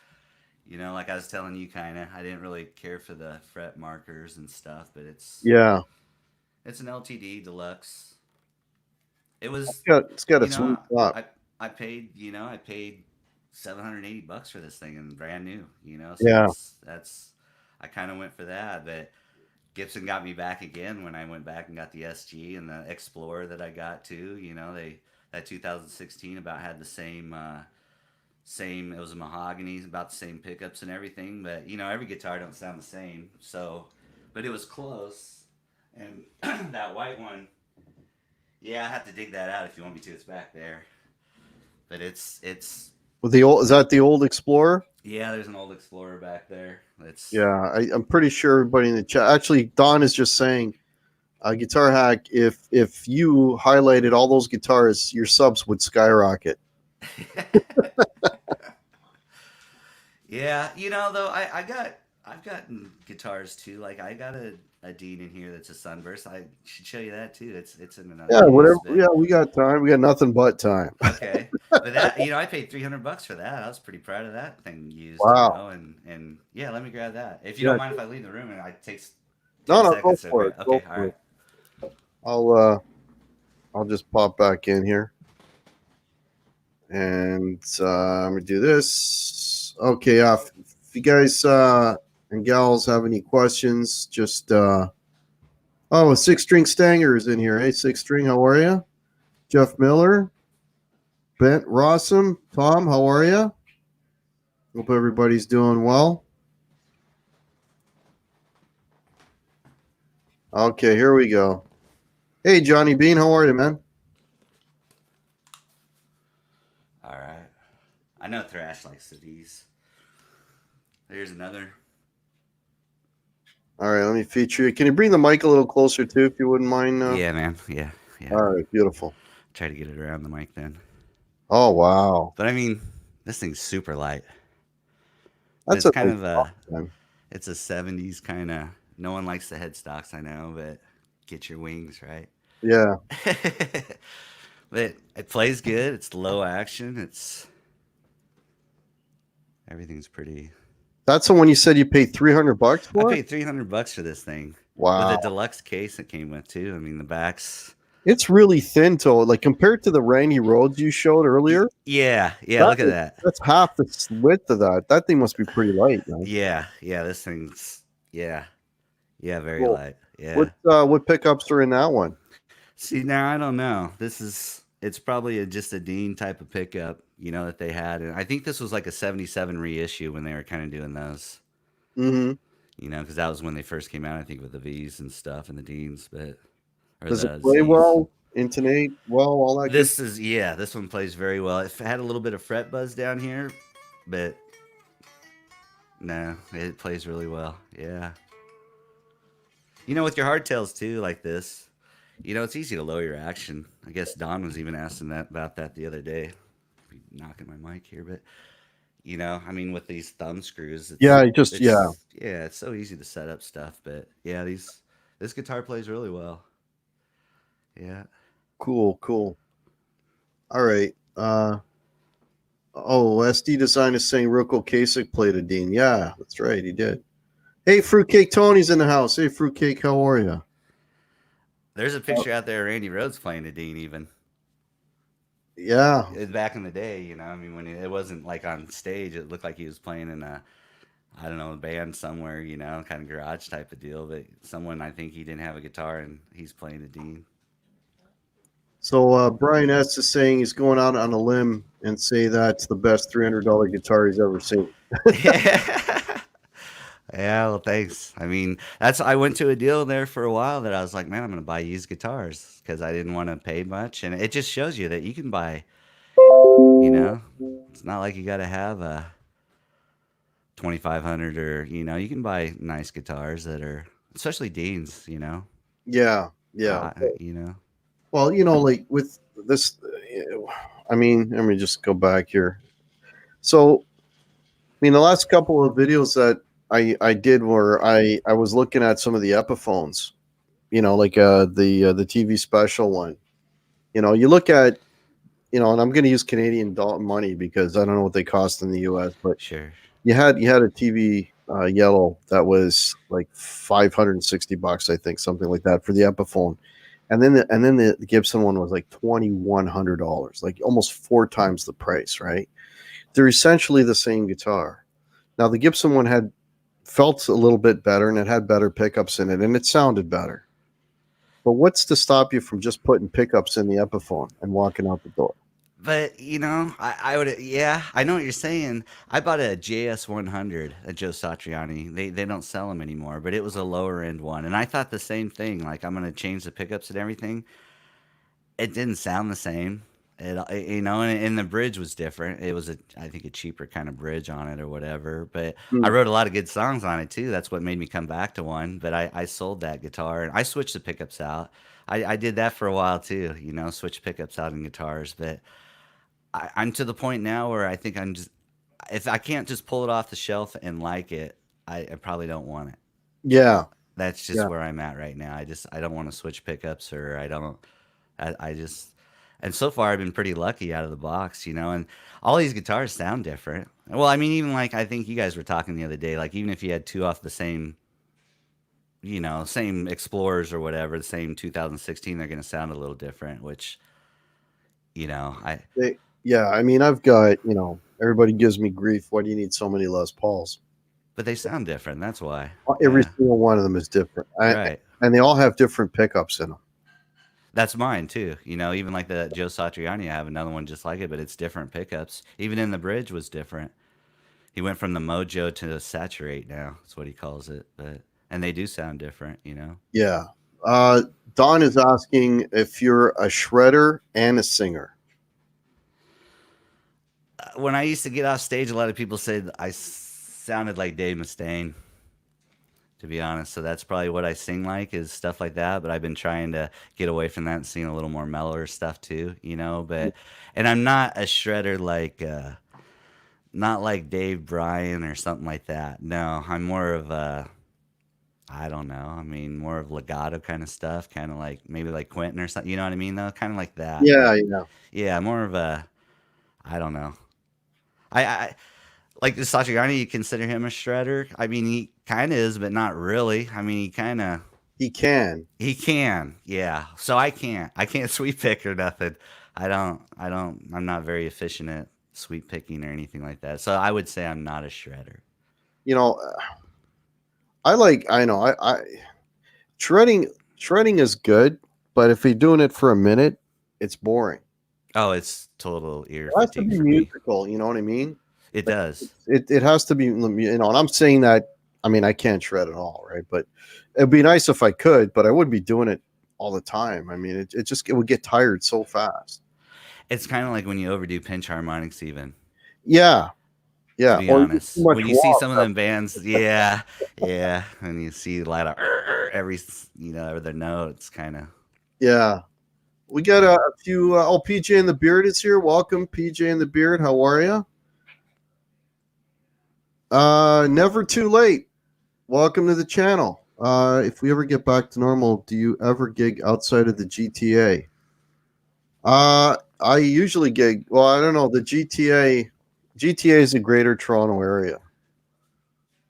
like I was telling you, kind of, I didn't really care for the fret markers and stuff, but Yeah. it's an LTD deluxe. It was, It's got a you know, sweet top. I paid $780 for this thing and brand new, so Yeah. that's I kind of went for that, but Gibson got me back again when I went back and got the SG and the Explorer that I got too. That 2016 about had the same. It was a mahogany, about the same pickups and everything, but every guitar don't sound the same. So, but it was close, and that white one. Yeah, I have to dig that out if you want me to. It's back there, but it's With the old, is that the old Explorer? yeah. There's an old Explorer back there. It's Yeah, I'm pretty sure everybody in the chat. Actually, Don is just saying, Guitar Hack. If you highlighted all those guitars, your subs would skyrocket. yeah. Though I've gotten guitars too. Like I got a Dean in here that's a Sunburst. I should show you that too. It's in another Yeah, case, whatever. but Yeah, we got time. We got nothing but time. okay. But that I paid $300 for that. I was pretty proud of that thing used, Wow. and yeah, let me grab that. If you Yeah. don't mind if I leave the room and I take No, 10 no, go seconds to for it. grab. Go Okay, all for right. it. I'll just pop back in here, and I'm gonna do this. Okay. If you guys and gals have any questions, just oh, Six String Stanger is in here. Hey, Six String, how are you? Jeff Miller, Bent Rossum, Tom, how are you? Hope everybody's doing well. Okay, here we go. Hey, Johnny Bean, how are you, man? All right. I know Thrash likes these. There's another. All right, let me feature you. Can you bring the mic a little closer too, if you wouldn't mind? Yeah, man. Yeah, yeah. All right, beautiful. Try to get it around the mic then. Oh wow, But I mean, this thing's super light. that's It's a kind nice of box, man. it's a 70s kind of. No one likes the headstocks, I know, but get your wings, right? Yeah, But it plays good. It's low action. Everything's pretty. that's the one you said you paid $300 I for. paid $300 for this thing with Wow, a deluxe case it came with too. I mean, the backs. it's really thin toe. Like compared to the Randy Rhodes you showed earlier, Yeah, yeah. Look at that. that's half the width of that. That thing must be pretty light, man. Yeah, yeah. This thing's yeah, yeah. Very Cool. light. Yeah. What pickups are in that one? See, now I don't know. It's probably just a Dean type of pickup, that they had, and I think this was like a '77 reissue when they were kind of doing those. Mm-hmm. Because that was when they first came out. I think with the V's and stuff and the Deans, or Does the it play Z's. well? Intonate well? All that. This one plays very well. It had a little bit of fret buzz down here, but No, it plays really well. Yeah. With your hardtails too, like this, it's easy to lower your action. I guess Don was even asking that about that the other day. Be knocking my mic here, but I mean, with these thumb screws, Yeah, it's so easy to set up stuff. But yeah, this guitar plays really well. Yeah. cool. All right. SD Design is saying Rocco Kasich played a Dean. Yeah, that's right, he did. Hey, Fruitcake Tony's in the house. Hey, Fruitcake, how are you? There's a picture out there of Randy Rhoads playing a Dean even. Yeah. Back in the day, I mean, when it wasn't like on stage, it looked like he was playing in I don't know, a band somewhere, kind of garage type of deal. But someone, I think he didn't have a guitar and he's playing a Dean. So Brian S is saying he's going out on a limb and say that's the best $300 guitar he's ever seen. Yeah, well, thanks. I mean, I went to a deal there for a while that I was like, man, I'm going to buy used guitars because I didn't want to pay much. And it just shows you that you can buy, it's not like you got to have a 2,500 or, you can buy nice guitars that are, especially Deans, Yeah. Well, like with this, I mean, let me just go back here. So, I mean, the last couple of videos that I did where I was looking at some of the Epiphones, like the TV special one. You look at, and I'm going to use Canadian money because I don't know what they cost in the U.S. But sure, you had a TV yellow that was like $560, I think, something like that for the Epiphone, and then the Gibson one was like $2,100, like almost 4 times the price. Right? They're essentially the same guitar. Now the Gibson one felt a little bit better and it had better pickups in it and it sounded better. But what's to stop you from just putting pickups in the Epiphone and walking out the door? But I would, yeah, I know what you're saying. I bought a JS 100, a Joe Satriani. They don't sell them anymore, but it was a lower end one, and I thought the same thing. Like I'm gonna change the pickups and everything. It didn't sound the same. And the bridge was different. It was I think a cheaper kind of bridge on it or whatever. But I wrote a lot of good songs on it too. That's what made me come back to one. But I sold that guitar and I switched the pickups out. I did that for a while too. Switch pickups out in guitars, but. I'm to the point now where I think I'm just if I can't just pull it off the shelf and like it, I probably don't want it. Yeah, That's just where I'm at right now. I don't want to switch pickups or I just and so far I've been pretty lucky out of the box, and all these guitars sound different. Well, I mean even like I think you guys were talking the other day, like even if you had two off the same same Explorers or whatever, the same 2016, they're going to sound a little different, which I yeah. I mean, I've got everybody gives me grief. Why do you need so many Les Pauls? but they sound different. That's why. Every Yeah. single one of them is different, Right. and they all have different pickups in them. That's mine too. Even like the Joe Satriani, I have another one just like it, but it's different pickups. Even in the bridge was different. He went from the Mojo to the Saturate now. That's what he calls it. And they do sound different. Yeah. Don is asking if you're a shredder and a singer. When I used to get off stage, a lot of people said I sounded like Dave Mustaine, to be honest. So that's probably what I sing like is stuff like that. But I've been trying to get away from that and sing a little more mellower stuff too. And I'm not a shredder like, not like Dave Bryan or something like that. No, I'm more of a, I don't know. I mean, more of legato kind of stuff, kind of like maybe like Quentin or something. You know what I mean, though? Kind of like that. Yeah, Yeah, more of a, I don't know. I like the Satriani. You consider him a shredder? I mean, he kind of is, but not really. I mean, he can. He can. Yeah. So I can't. I can't sweep pick or nothing. I don't. I'm not very efficient at sweep picking or anything like that. So I would say I'm not a shredder. I know. I shredding is good, but if you're doing it for a minute, it's boring. Oh, it's total ear It has to fatigue be for me. musical. You know what I mean? It does. It has to be. And I'm saying that. I mean, I can't shred at all, right? But it'd be nice if I could, but I wouldn't be doing it all the time. I mean, it would get tired so fast. It's kind of like when you overdo pinch harmonics, even. Yeah, Yeah, To be or you get too honest, much when you see walk. some of them bands, yeah, yeah, and you see a lot of every, every other note, it's kind of. Yeah, we got a few. PJ and the Beard is here. Welcome, PJ and the Beard. How are you? Never too late. Welcome to the channel. If we ever get back to normal, do you ever gig outside of the GTA? I usually gig. Well, I don't know. The GTA is a Greater Toronto area.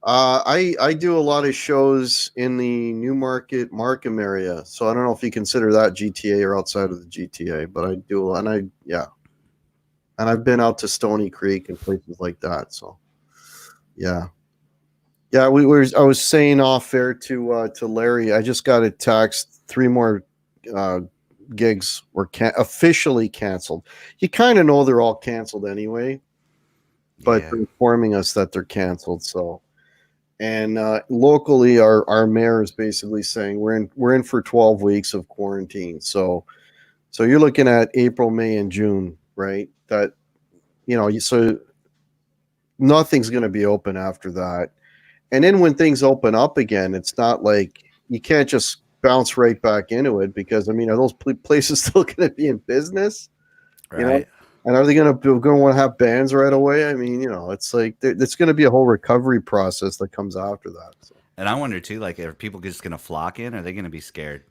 I do a lot of shows in the Newmarket Markham area, so I don't know if you consider that GTA or outside of the GTA, but I do a lot, and and I've been out to Stony Creek and places like that. So yeah, yeah. We were. I was saying off air to Larry. I just got a text. 3 more uh, gigs were officially canceled. You kind of know they're all canceled anyway, but Yeah. they're informing us that they're canceled. So. And locally, our mayor is basically saying we're in for 12 weeks of quarantine. So you're looking at April, May, and June, right? That so nothing's going to be open after that. And then when things open up again, it's not like you can't just bounce right back into it because I mean, are those places still going to be in business? You know, Right. and are they going to want to have bands right away? I mean, it's like it's going to be a whole recovery process that comes after that. So. And I wonder too, like, are people just gonna flock in? Or are they gonna be scared?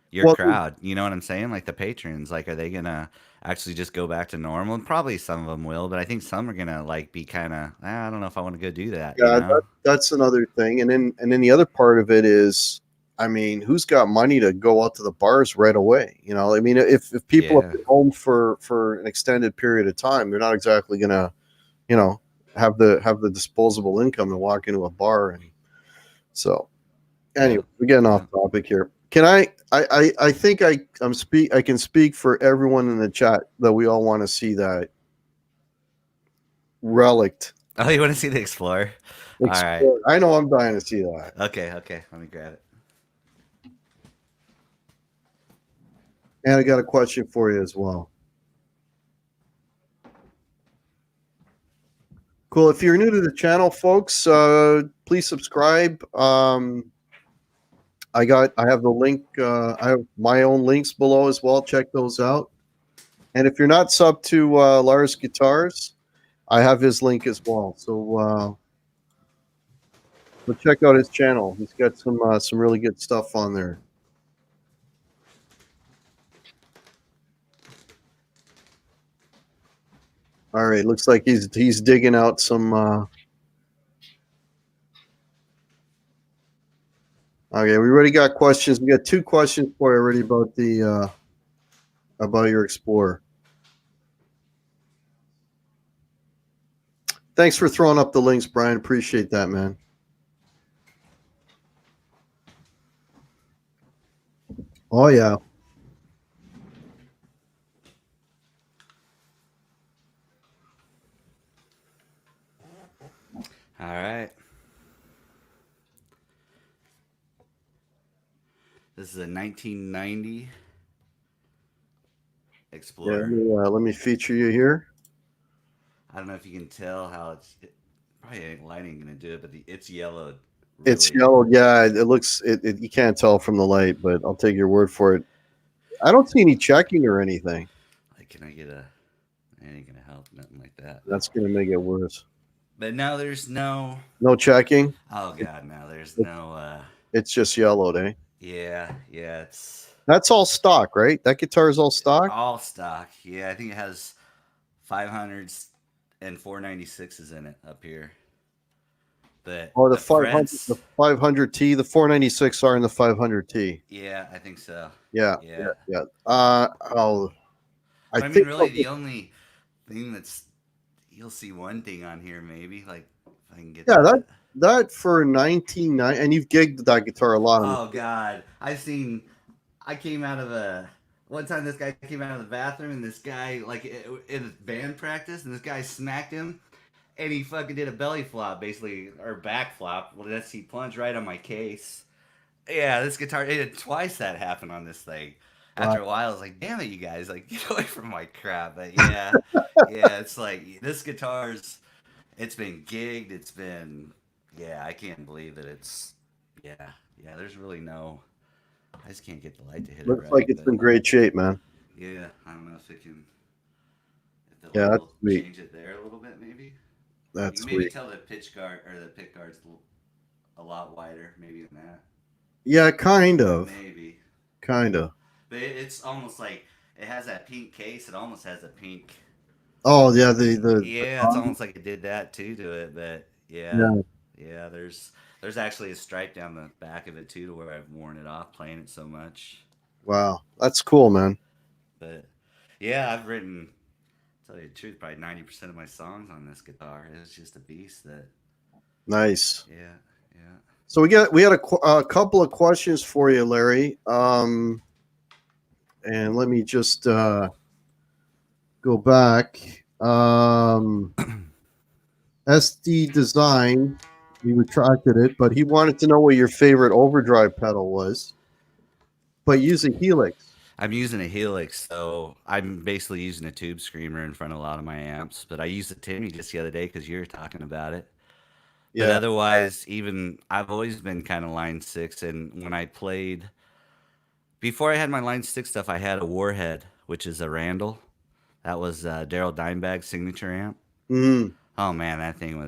Your Well, crowd, you know what I'm saying? Like the patrons, like, are they gonna actually just go back to normal? And probably some of them will, but I think some are gonna like be kind of, I don't know if I want to go do that. You yeah, know? that's another thing. And then the other part of it is, I mean, who's got money to go out to the bars right away? I mean, if people have Yeah. been home for an extended period of time, they're not exactly gonna, you know, have the disposable income to walk into a bar. And so Yeah. anyway, we're getting off Yeah. topic here. Can I think I can speak for everyone in the chat that we all want to see that relict Oh, you want to see the Explorer? All right. explode. I know I'm dying to see that. Okay. Okay. Let me grab it. And I got a question for you as well. Cool. If you're new to the channel, folks, please subscribe. I have the link. I have my own links below as well. Check those out. And if you're not sub to Larzguitars, I have his link as well. So check out his channel. He's got some really good stuff on there. All right, looks like he's digging out some. Okay, we already got questions. We got 2 questions for you already about your Explorer. Thanks for throwing up the links, Brian. Appreciate that, man. Oh yeah. All right. This is a 1990 Yeah, Explorer. let me feature you here. I don't know if you can tell how probably ain't lighting gonna do it, but it's yellowed. It's Really. yellow. Yeah, it looks. You can't tell from the light, but I'll take your word for it. I don't see any checking or anything. Like, can I get a? It ain't gonna help. Nothing like that. That's gonna make it worse. But no, there's no. No checking. Oh god, no, there's It, no. it's just yellowed, eh? Yeah, yeah, it's That's all stock, right? That guitar is all stock. all stock. Yeah, I think it has 500s and 496s in it up here. But Or the the 500, the frets. 500T, the 496 are in the 500T. Yeah, I think so. Yeah, yeah, Yeah. yeah. Oh, I But I mean, think. really, the only thing that's you'll see one thing on here, maybe like if I can get Yeah, that. that for 1990, and you've gigged that guitar a lot. Oh God, I've seen. I came out of a one time. This guy came out of the bathroom, and this guy like in band practice, and this guy smacked him, and he fucking did a belly flop, basically, or back flop. Well, that's he plunged right on my case. Yeah, this guitar. It had twice that happened on this thing. After a while, I was like, "Damn it, you guys! Like, get away from my crap!" But yeah, yeah, it's like this guitar's It's been gigged. It's been, yeah, I can't believe that it's, yeah, yeah, there's really no, I just can't get the light to hit it Looks like right. it's But in great shape, man. yeah, I don't know if it can, if the Yeah, light that's will sweet. change it there a little bit, maybe. You That's can maybe sweet. tell the pitch guard or the pick guard's a lot wider, maybe than that. Yeah, kind of. Maybe. Kind of. But it's almost like it has that pink case. It almost has a pink. Oh yeah, the Yeah, it's con- almost like it did that too to it. But yeah, yeah. yeah. There's actually a stripe down the back of it too, to where I've worn it off playing it so much. Wow, that's cool, man. But yeah, I've written. To tell you the truth, probably 90% of my songs on this guitar. It's just a beast. That Nice. yeah, yeah. So we had a couple of questions for you, Larry. And let me just go back. SD Design, he retracted it, but he wanted to know what your favorite overdrive pedal was. But use a Helix. I'm using a Helix, so I'm basically using a tube screamer in front of a lot of my amps. But I used a Timmy just the other day because you were talking about it. But Yeah. otherwise, even I've always been kind of line six. And when I played, before I had my line six stuff, I had a Warhead, which is a Randall. That was Daryl Dimebag's signature amp. Mm, Oh man, that thing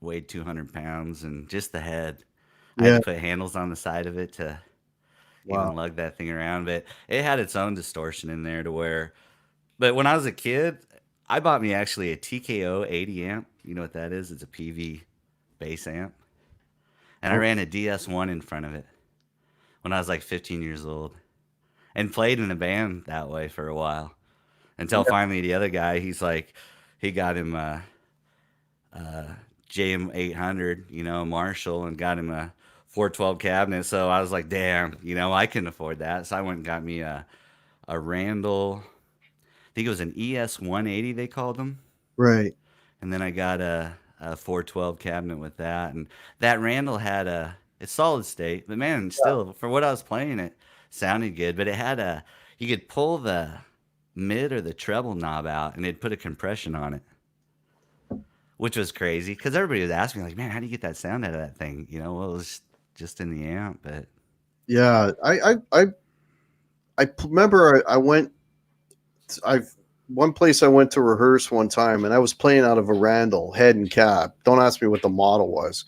weighed 200 pounds, and just the head. I had yeah. to put handles on the side of it to Wow. even lug that thing around. But it had its own distortion in there to where. But when I was a kid, I bought me actually a TKO 80 amp. You know what that is? It's a PV bass amp. And I Oh, ran a DS1 in front of it when I was like 15 years old and played in a band that way for a while until yeah. finally the other guy, he's like, he got him JM 800, Marshall, and got him a 412 cabinet. So I was like, damn, I couldn't afford that. So I went and got me a Randall. I think it was an ES 180 they called them. Right. And then I got a 412 cabinet with that. And that Randall had it's solid state, but man, still for what I was playing, it sounded good. But it had you could pull the mid or the treble knob out, and it'd put a compression on it, which was crazy because everybody was asking me like, man, how do you get that sound out of that thing? Well, it was just in the amp, but Yeah. Remember I went. I've one place I went to rehearse one time, and I was playing out of a Randall head and cab. Don't ask me what the model was,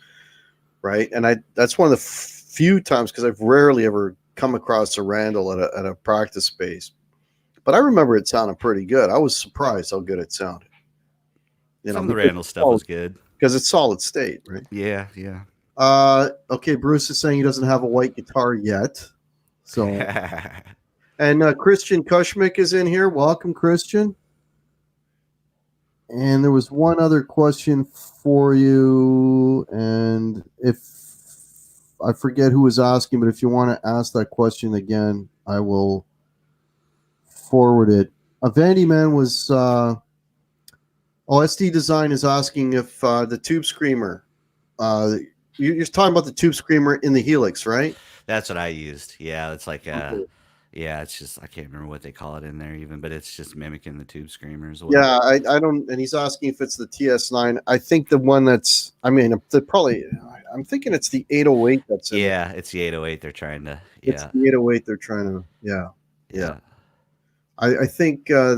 right? And that's one of the few times because I've rarely ever come across a Randall at a practice space. But I remember it sounded pretty good. I was surprised how good it sounded. some of the Because Randall stuff was good. it's solid state, right? Yeah, yeah. Okay, Bruce is saying he doesn't have a white guitar yet. So, and Christian Kushmik is in here. Welcome, Christian. And there was one other question for you, and if I forget who was asking, but if you want to ask that question again, I will forward it. Vandy Man was OSD Design is asking if the Tube Screamer. You're talking about the Tube Screamer in the Helix, right? That's what I used. Yeah, it's like Okay. yeah, it's just I can't remember what they call it in there even, but it's just mimicking the tube screamer as well. Yeah, I don't, and he's asking if it's the TS9. I think the one that's, I mean, I'm thinking it's the 808 that's in there. Yeah, it's the 808 they're trying to. It's Yeah, the 808 they're trying to, yeah, yeah. yeah. I think, I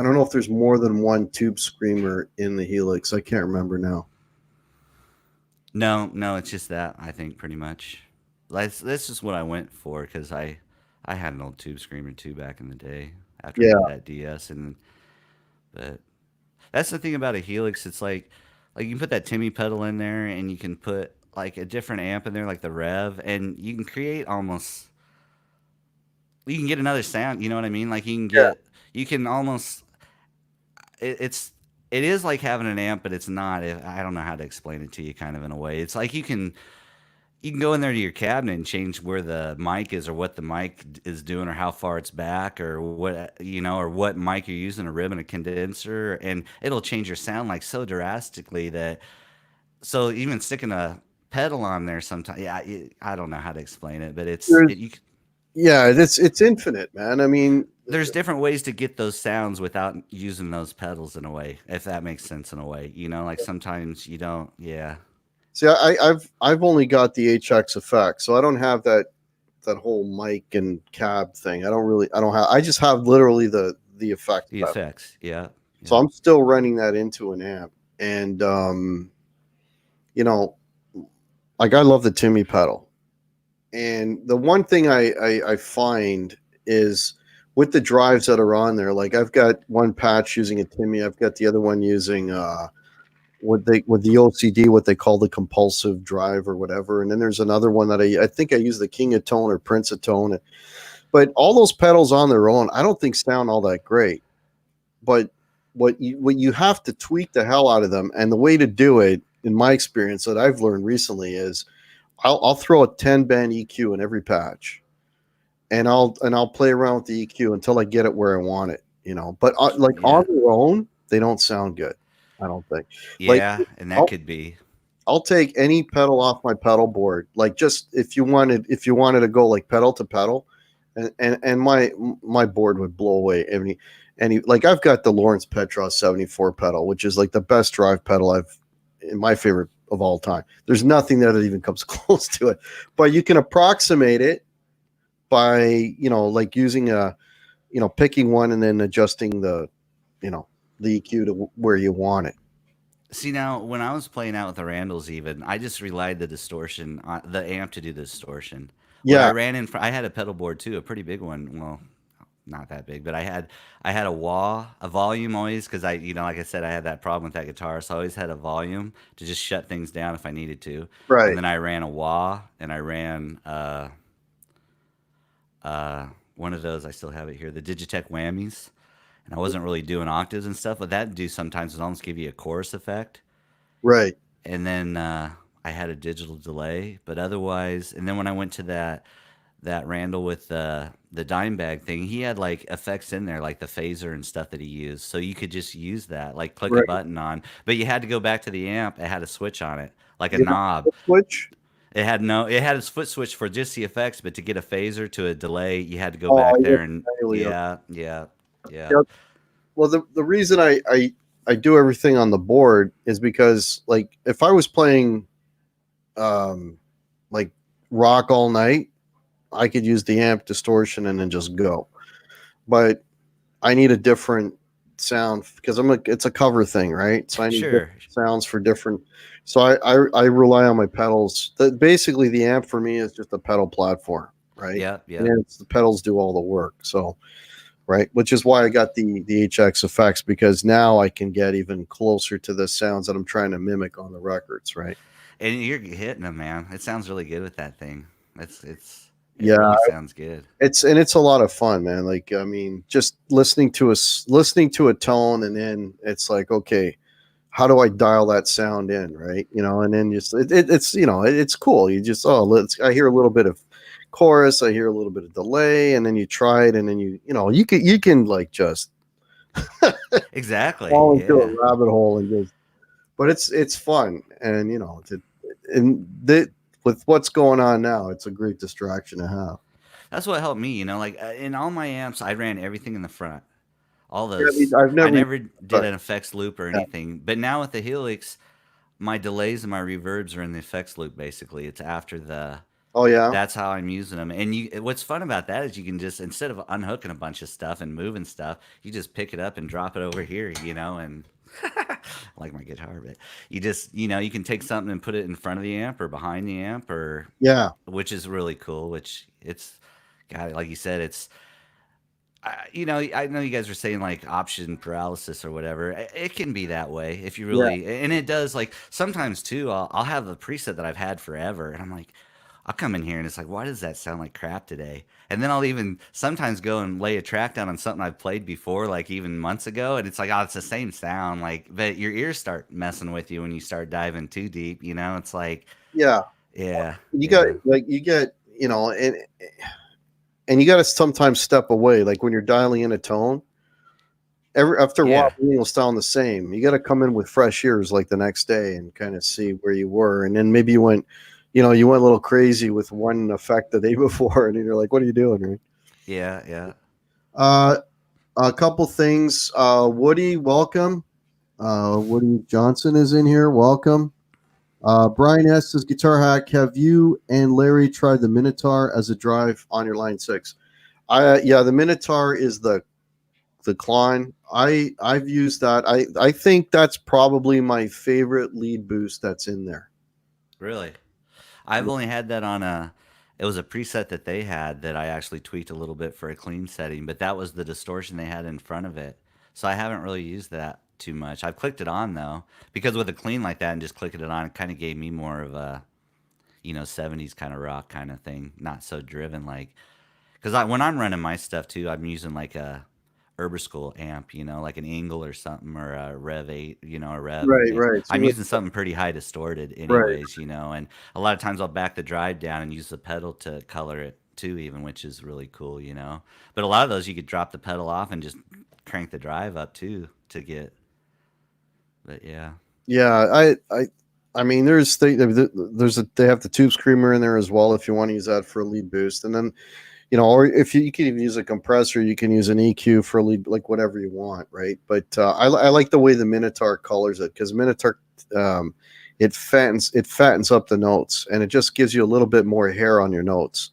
don't know if there's more than one Tube Screamer in the Helix. I can't remember now. No, no, it's just that I think pretty much. That's just what I went for because I had an old tube screamer too back in the day after I Yeah, got that DS and but that's the thing about a Helix. It's like you can put that Timmy pedal in there and you can put like a different amp in there like the Rev and you can create almost you can get another sound. You know what I mean? Like yeah, you can almost it's it is like having an amp, but it's not. I don't know how to explain it to you, kind of in a way. It's like you can go in there to your cabinet and change where the mic is, or what the mic is doing, or how far it's back, or what or what mic you're using, a rib and a condenser, and it'll change your sound like so drastically that. So even sticking a pedal on there sometimes, yeah, I don't know how to explain it, but there's, you yeah, it's infinite, man. I mean, there's different ways to get those sounds without using those pedals in a way, if that makes sense in a way. Like sometimes you don't. Yeah. See, I've only got the HX effect, so I don't have that whole mic and cab thing. I don't have. I just have literally the effect. The effects. Yeah. So I'm still running that into an amp, and like I love the Timmy pedal. And the one thing I find is with the drives that are on there, like I've got one patch using a Timmy, I've got the other one using with the OCD, what they call the compulsive drive or whatever, and then there's another one that I think I use the King of Tone or Prince of Tone, but all those pedals on their own, I don't think sound all that great. But what you have to tweak the hell out of them, and the way to do it, in my experience that I've learned recently, is I'll throw a 10 band EQ in every patch, and I'll play around with the EQ until I get it where I want it, But like on their own, they don't sound good. I don't think. Yeah, like, and that could be. I'll take any pedal off my pedal board. Like just if you wanted to go like pedal to pedal, and my board would blow away any like I've got the Lawrence Petrov 74 pedal, which is like the best drive pedal my favorite of all time. There's nothing there that even comes close to it, but you can approximate it by like using picking one and then adjusting the EQ to where you want it. See, now when I was playing out with the Randalls, even I just relied the distortion on the amp to do the distortion. What I ran in, I had a pedal board too, a pretty big one. Well, not that big, but I had a volume always, because like I said, I had that problem with that guitar, so I always had a volume to just shut things down if I needed to. Right. And then I ran a wah, and I ran one of those. I still have it here, the Digitech whammies. And I wasn't really doing octaves and stuff, but that do sometimes would almost give you a chorus effect. Right. And then I had a digital delay, but otherwise, and then when I went to that Randall with the dime bag thing, he had like effects in there, like the phaser and stuff that he used. So you could just use that, like click a button on, but you had to go back to the amp. It had a switch on it, like a knob. Switch? It had a foot switch for just the effects, but to get a phaser to a delay, you had to go back there and yeah. Well, the reason I do everything on the board is because, like, if I was playing like rock all night, I could use the amp distortion and then just go. But I need a different sound because it's a cover thing, right? So I need different sounds for different. So I rely on my pedals. Basically, the amp for me is just a pedal platform, right? Yeah. And the pedals do all the work. So, right, which is why I got the HX effects, because now I can get even closer to the sounds that I'm trying to mimic on the records, right? And you're hitting them, man. It sounds really good with that thing. It really sounds good. It's a lot of fun, man. Like, I mean, just listening to a tone, and then it's like, okay, how do I dial that sound in, right? And then just it's it's cool. You just I hear a little bit of chorus, I hear a little bit of delay, and then you try it, and then you can like just exactly fall into a rabbit hole and just. But it's fun, and with what's going on now, it's a great distraction to have. That's what helped me, like in all my amps, I ran everything in the front. All those. Yeah, I never did an effects loop or anything. But now with the Helix, my delays and my reverbs are in the effects loop. Basically, it's after the. Oh yeah. That's how I'm using them. And what's fun about that is you can just, instead of unhooking a bunch of stuff and moving stuff, you just pick it up and drop it over here, and like my guitar, but you just, you can take something and put it in front of the amp or behind the amp, or which is really cool. Which it's, God, like you said, it's. I know you guys are saying like option paralysis or whatever. It can be that way if you really, and it does. Like sometimes too, I'll have a preset that I've had forever, and I'm like, I'll come in here and it's like, why does that sound like crap today? And then I'll even sometimes go and lay a track down on something I've played before, like even months ago, and it's like, oh, it's the same sound. Like, but your ears start messing with you when you start diving too deep. It's like, you got and you got to sometimes step away. Like when you're dialing in a tone, after a while, it will sound the same. You got to come in with fresh ears like the next day and kind of see where you were, and then maybe you went a little crazy with one effect the day before, and you're like, what are you doing, right? Yeah. Uh, a couple things. Woody, welcome. Woody Johnson is in here. Welcome. Brian S says, Guitar Hack, have you and Larry tried the Minotaur as a drive on your Line 6? Yeah, the Minotaur is the Klein. I've used that. I think that's probably my favorite lead boost that's in there. Really? I've only had that on it was a preset that they had that I actually tweaked a little bit for a clean setting, but that was the distortion they had in front of it. So I haven't really used that too much. I've clicked it on though, because with a clean like that and just clicking it on, it kind of gave me more of a, 70s kind of rock kind of thing, not so driven like. Because when I'm running my stuff too, I'm using like a School amp, like an Angle or something, or a Rev 8, a Rev. Right. So I'm using something pretty high distorted, right. anyways, and a lot of times I'll back the drive down and use the pedal to color it too, even, which is really cool. But a lot of those you could drop the pedal off and just crank the drive up too to get. But yeah. Yeah, I mean, they have the Tube Screamer in there as well if you want to use that for a lead boost, and then or if you can even use a compressor, you can use an EQ for a lead, like whatever you want, right? But I like the way the Minotaur colors it, because Minotaur it fattens up the notes, and it just gives you a little bit more hair on your notes.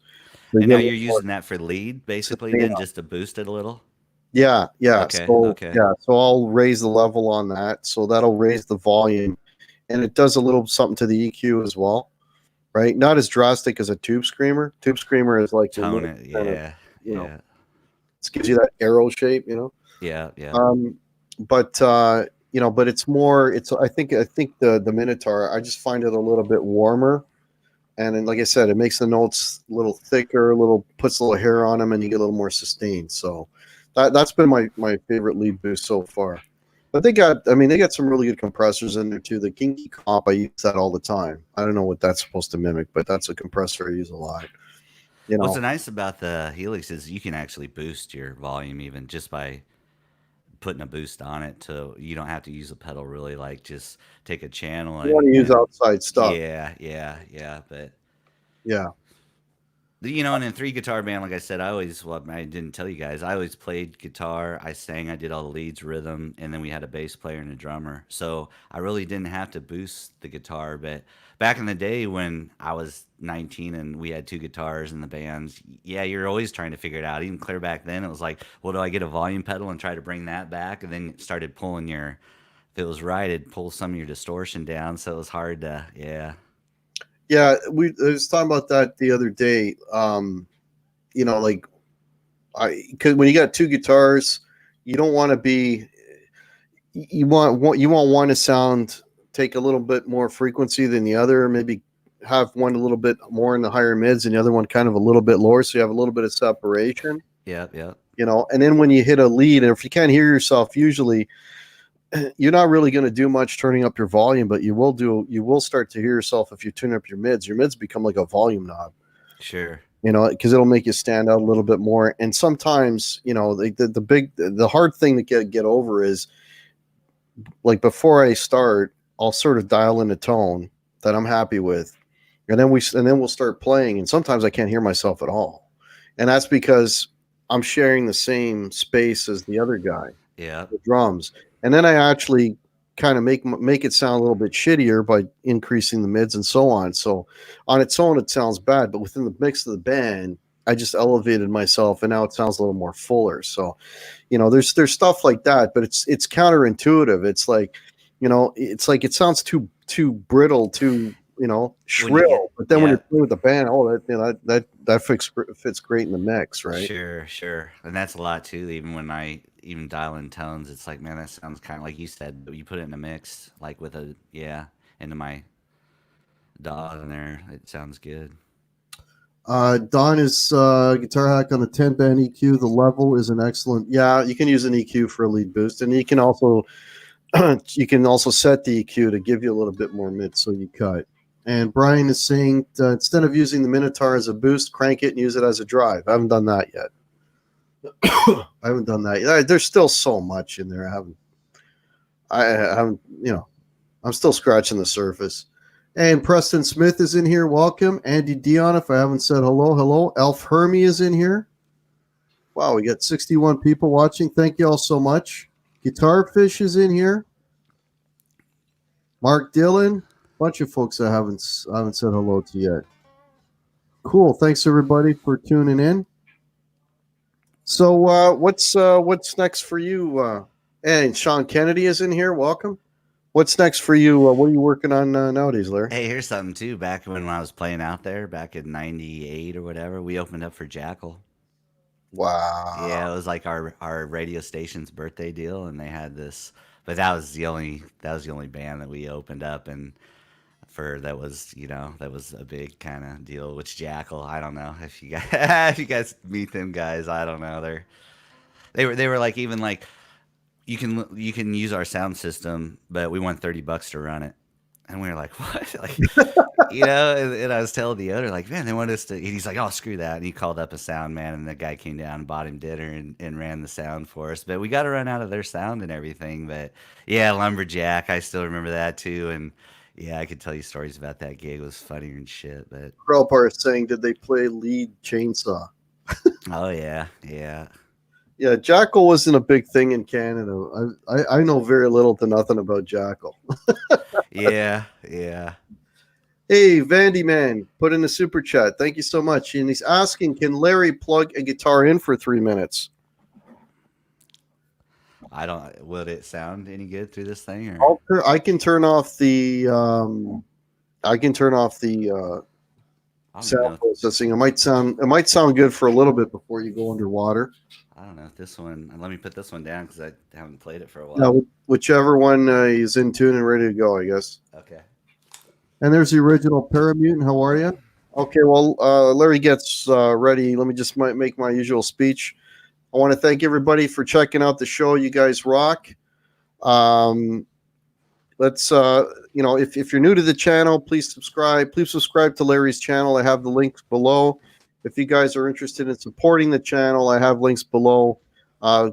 So And now you're using that for lead, basically, then, just to boost it a little. Yeah. Okay. Okay. So I'll raise the level on that, so that'll raise the volume, and it does a little something to the EQ as well, right? Not as drastic as a Tube Screamer. Tube Screamer is like Tone it. Yeah. Yeah. It gives you that arrow shape, Yeah. Yeah. But but it's more. I think the Minotaur. I just find it a little bit warmer, and then, like I said, it makes the notes a little thicker, puts a little hair on them, and you get a little more sustained. So that's been my favorite lead boost so far. But they got some really good compressors in there too. The Kinky Comp, I use that all the time. I don't know what that's supposed to mimic, but that's a compressor I use a lot. What's nice about the Helix is you can actually boost your volume even just by putting a boost on it, to you don't have to use a pedal really, like just take a channel You want to use and outside stuff. Yeah, but yeah. And in 3 guitar band, like I said, I didn't tell you guys, I always played guitar, I sang, I did all the leads, rhythm, and then we had a bass player and a drummer. So I really didn't have to boost the guitar. But back in the day when I was 19 and we had 2 guitars in the bands, yeah, you're always trying to figure it out. Even clear back then, it was like, well, do I get a volume pedal and try to bring that back? And then it started pulling if it was right, it'd pull some of your distortion down. So it was hard to, yeah. Yeah, I was talking about that the other day. Like because when you got 2 guitars, you don't want to be. You want one to take a little bit more frequency than the other. Maybe have one a little bit more in the higher mids, and the other one kind of a little bit lower, so you have a little bit of separation. Yeah. And then when you hit a lead, and if you can't hear yourself, usually you're not really going to do much turning up your volume, but you will start to hear yourself if you tune up your mids. Your mids become like a volume knob. Sure. Because it'll make you stand out a little bit more. And sometimes, the hard thing to get over is, like, before I start, I'll sort of dial in a tone that I'm happy with, and then we'll start playing. And sometimes I can't hear myself at all, and that's because I'm sharing the same space as the other guy. Yeah. The drums. And then I actually kind of make it sound a little bit shittier by increasing the mids and so on. So on its own, it sounds bad, but within the mix of the band, I just elevated myself, and now it sounds a little more fuller. So, there's stuff like that, but it's counterintuitive. It's like, it sounds too brittle, too shrill. But then when you're playing with the band, that fits great in the mix, right? Sure. And that's a lot too. Even when I dial in tones, it's like, man, that sounds kind of like you said. You put it in a mix, like with into my DAW in there, it sounds good. Don is Guitar Hack on the 10-band EQ. The level is an excellent. Yeah, you can use an EQ for a lead boost, and you can also set the EQ to give you a little bit more mid, so you cut. And Brian is saying instead of using the Minotaur as a boost, crank it and use it as a drive. I haven't done that yet. There's still so much in there. I haven't. I'm still scratching the surface. And Preston Smith is in here. Welcome. Andy Dion, if I haven't said hello. Elf Hermie is in here. Wow, we got 61 people watching. Thank you all so much. Guitar Fish is in here. Mark Dillon, bunch of folks I haven't said hello to yet. Cool. Thanks everybody for tuning in. So what's next for you? And Sean Kennedy is in here. Welcome. What's next for you? What are you working on nowadays, Larry? Hey, here's something too. Back when I was playing out there, back in '98 or whatever, we opened up for Jackal. Wow. Yeah, it was like our radio station's birthday deal, and they had this. But that was the only band that we opened up, and that was that was a big kind of deal. Which Jackal, I don't know if you guys if you guys meet them guys, I don't know. They were like, even like, you can use our sound system, but we want $30 to run it. And we were like, what? Like, and I was telling the owner, like, man, they want us to. And he's like, oh, screw that. And he called up a sound man, and the guy came down and bought him dinner and ran the sound for us. But we got to run out of their sound and everything. But yeah, Lumberjack, I still remember that too. And yeah, I could tell you stories about that gig. It was funnier and shit. But Grelpar is saying, did they play lead chainsaw? oh yeah, yeah. Yeah, Jackal wasn't a big thing in Canada. I know very little to nothing about Jackal. Yeah, yeah. Hey, Vandy Man, put in a super chat. Thank you so much. And he's asking, can Larry plug a guitar in for 3 minutes? I don't. Would it sound any good through this thing? Or? I can turn off the sound processing. It might sound good for a little bit before you go underwater. I don't know if this one. Let me put this one down because I haven't played it for a while. No, whichever one is in tune and ready to go, I guess. Okay. And there's the original Paramutant. How are you? Okay, well, Larry gets ready. Let me just make my usual speech. I want to thank everybody for checking out the show. You guys rock. Let's, if you're new to the channel, please subscribe. Please subscribe to Larry's channel. I have the links below. If you guys are interested in supporting the channel, I have links below.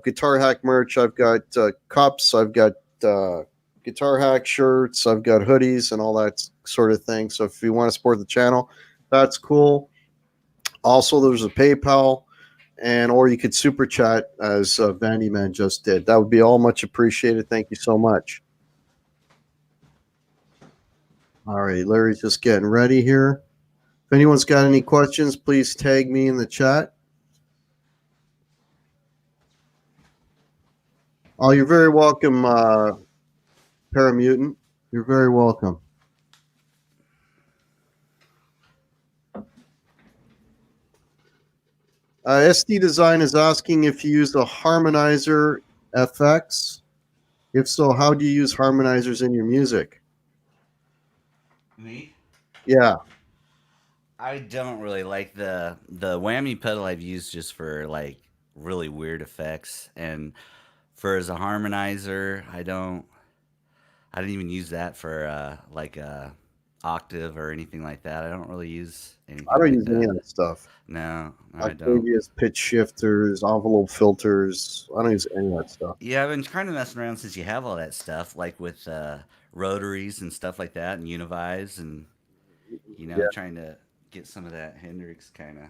Guitar Hack merch. I've got cups. I've got Guitar Hack shirts. I've got hoodies and all that sort of thing. So if you want to support the channel, that's cool. Also, there's a PayPal, or you could super chat as Vandy Man just did. That would be all much appreciated. Thank you so much. All right, Larry's just getting ready here. If anyone's got any questions, please tag me in the chat. Oh, you're very welcome, Paramutant. You're very welcome. SD Design is asking if you use a harmonizer FX. If so, how do you use harmonizers in your music? Me? Yeah. I don't really like the whammy pedal. I've used just for like really weird effects, and for as a harmonizer, I don't even use that for like a octave or anything like that. I don't really use anything. I don't like use that. any of that stuff. No, I I don't. use pitch shifters, envelope filters. I don't use any of that stuff. Yeah, I've been kind of messing around since you have all that stuff, like with rotaries and stuff like that, and univies, and trying to get some of that Hendrix kind of.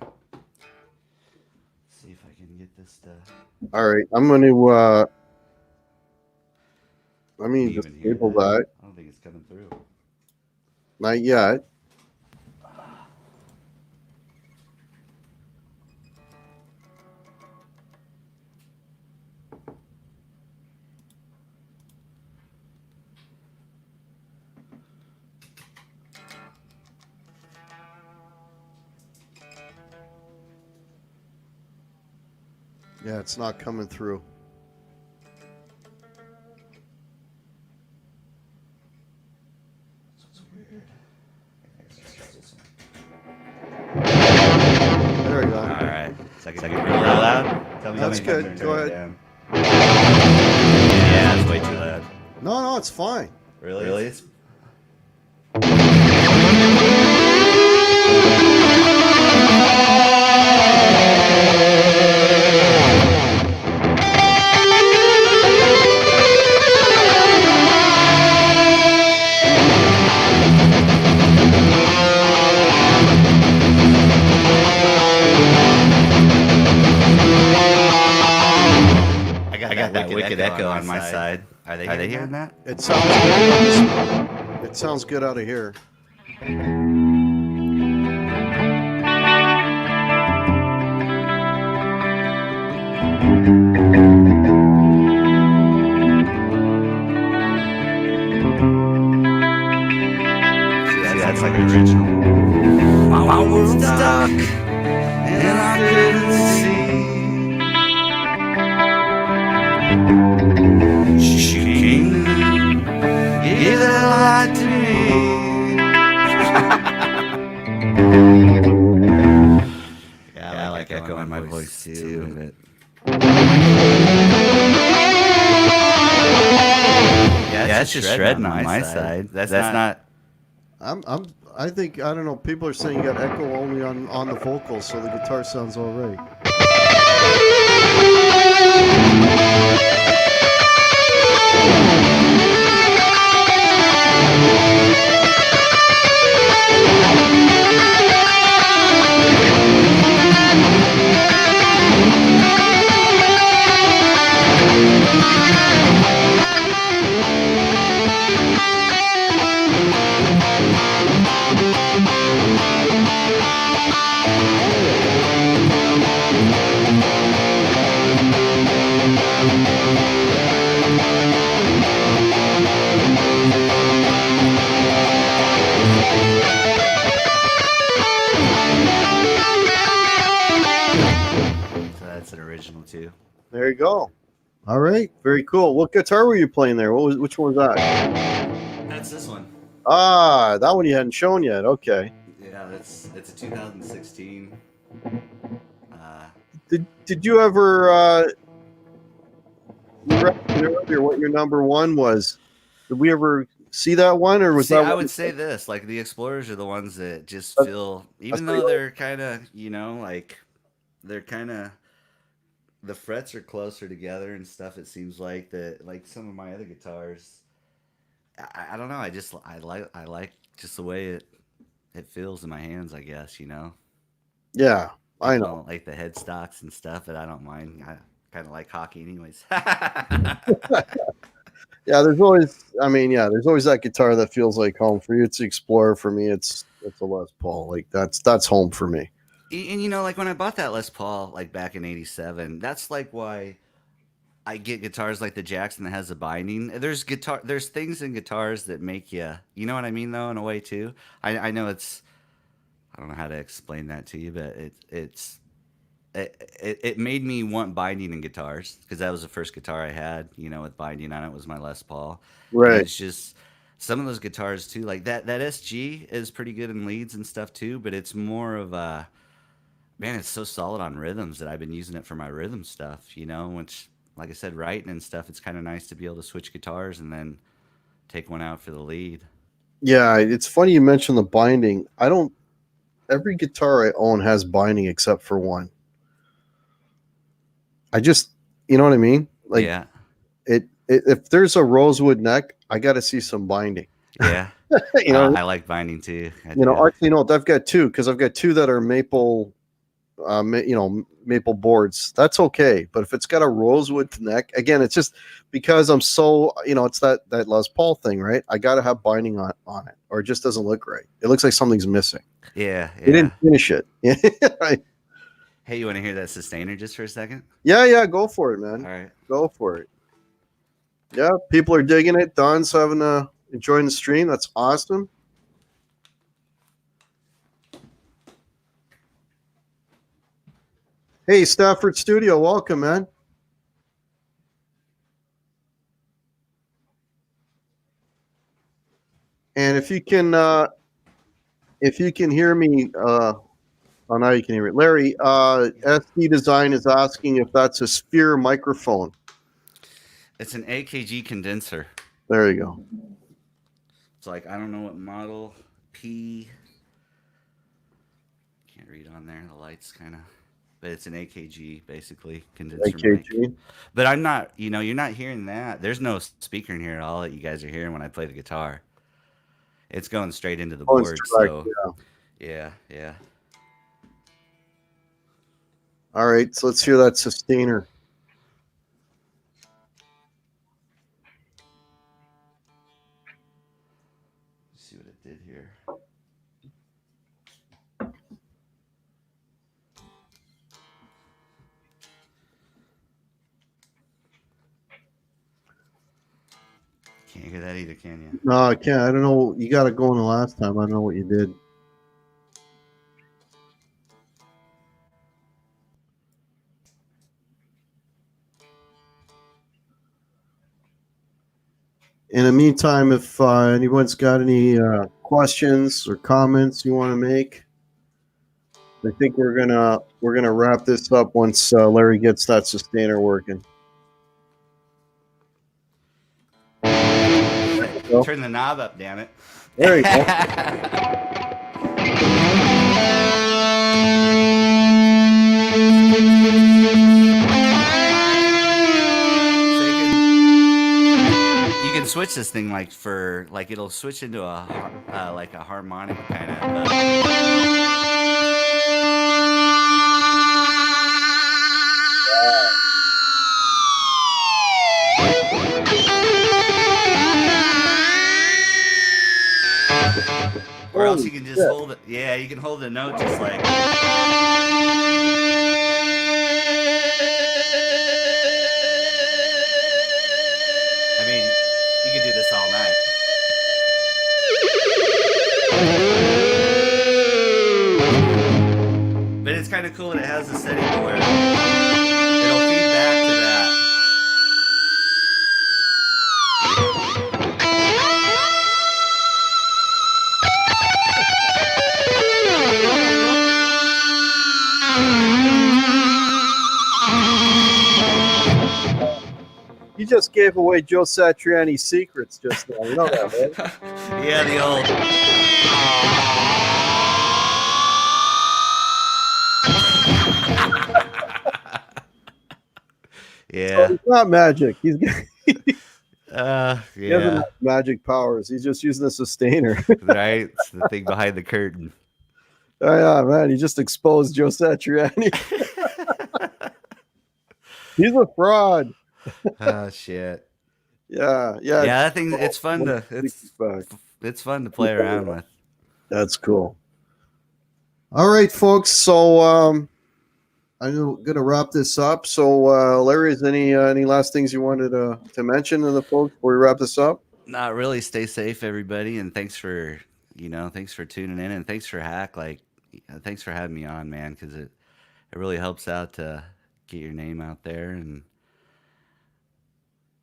See if I can get this stuff. All right, I'm going to. Let me disable that. I don't think it's coming through. Not yet. Yeah, it's not coming through. There we go. All right. Second real loud. Tell me That's good. Go ahead. Yeah, it's way too loud. No, it's fine. Really? It's... I got that wicked echo on my side. Are they hearing that? It sounds good. It sounds good out of here. See, that's like original. My world's dark, and I couldn't see. She came, gave that light to me. Yeah, I like echo in my voice too. But yeah, it's just shredding on my side. That's not. I think, I don't know, people are saying you got echo only on the vocals, so the guitar sounds all right. That's an original too. There you go. All right, very cool. What guitar were you playing there? Which one was that? That's this one. Ah, that one you hadn't shown yet. Okay. Yeah, it's a 2016. Did you ever remember what your number one was? Did we ever see that one, or was that? I would say this: like the Explorers are the ones that just feel, even pretty though they're kind of, like they're kind of, the frets are closer together and stuff. It seems like that, like some of my other guitars. I don't know. I like just the way it feels in my hands. I guess Yeah, I People know. don't like the headstocks and stuff, but I don't mind. I kind of like hockey, anyways. Yeah, there's always. I mean, yeah, there's always that guitar that feels like home. For you, it's the Explorer. For me, it's a Les Paul. Like that's home for me. And like when I bought that Les Paul, like back in '87, that's like why I get guitars like the Jackson that has a binding. There's things in guitars that make you know what I mean, though, in a way too. I know I don't know how to explain that to you, but it made me want binding in guitars because that was the first guitar I had, with binding on it was my Les Paul. And Right. it's just some of those guitars too, like that SG is pretty good in leads and stuff too, but it's more of a, man, it's so solid on rhythms that I've been using it for my rhythm stuff, which, like I said, writing and stuff, it's kind of nice to be able to switch guitars and then take one out for the lead. Yeah, it's funny you mentioned the binding. I don't. Every guitar I own has binding except for one. I just, you know what I mean? Like Yeah. if there's a rosewood neck, I got to see some binding. Yeah. You know, I like binding too. actually, no, I've got two because I've got two that are maple, maple boards. That's okay, but if it's got a rosewood neck, again, it's just because I'm so, it's that Les Paul thing, right? I got to have binding on it, or it just doesn't look right. It looks like something's missing. Yeah. They didn't finish it. Right. Hey, you want to hear that sustainer just for a second? Yeah, go for it, man. All right. Go for it. Yeah, people are digging it. Don's enjoying the stream. That's awesome. Hey, Stafford Studio, welcome, man. And if you can hear me, oh, now you can hear it. Larry, SD Design is asking if that's a Sphere microphone. It's an AKG condenser. There you go. It's like, I don't know what model, P. Can't read on there. The light's kind of, but it's an AKG, basically, condenser mic. But I'm not, you're not hearing that. There's no speaker in here at all that you guys are hearing when I play the guitar. It's going straight into the board. So, yeah. All right, so let's hear that sustainer. Can't hear that either, can you? No, I can't. I don't know. You got it going the last time. I don't know what you did. In the meantime, if anyone's got any questions or comments you want to make, I think we're gonna wrap this up once Larry gets that sustainer working. Turn the knob up, damn it. There you go. You can switch this thing like it'll switch into a like a harmonic kind of. Or else you can just hold it. Yeah, you can hold the note just like. I mean, you can do this all night. But it's kind of cool that it has a setting where it'll feed back to that. You just gave away Joe Satriani's secrets just now. You know that, right? Yeah, the old. Yeah. So it's not magic. He Yeah. doesn't have magic powers. He's just using a sustainer. Right? It's the thing behind the curtain. Oh, yeah, man. He just exposed Joe Satriani. He's a fraud. Oh shit. Yeah. Yeah, that thing. It's fun to. It's fun to play around with. That's cool. All right, folks. So I'm gonna wrap this up. So Larry, is any last things you wanted to mention to the folks before we wrap this up? Not really. Stay safe, everybody, and thanks for tuning in, and thanks for thanks for having me on, man, because it really helps out to get your name out there. And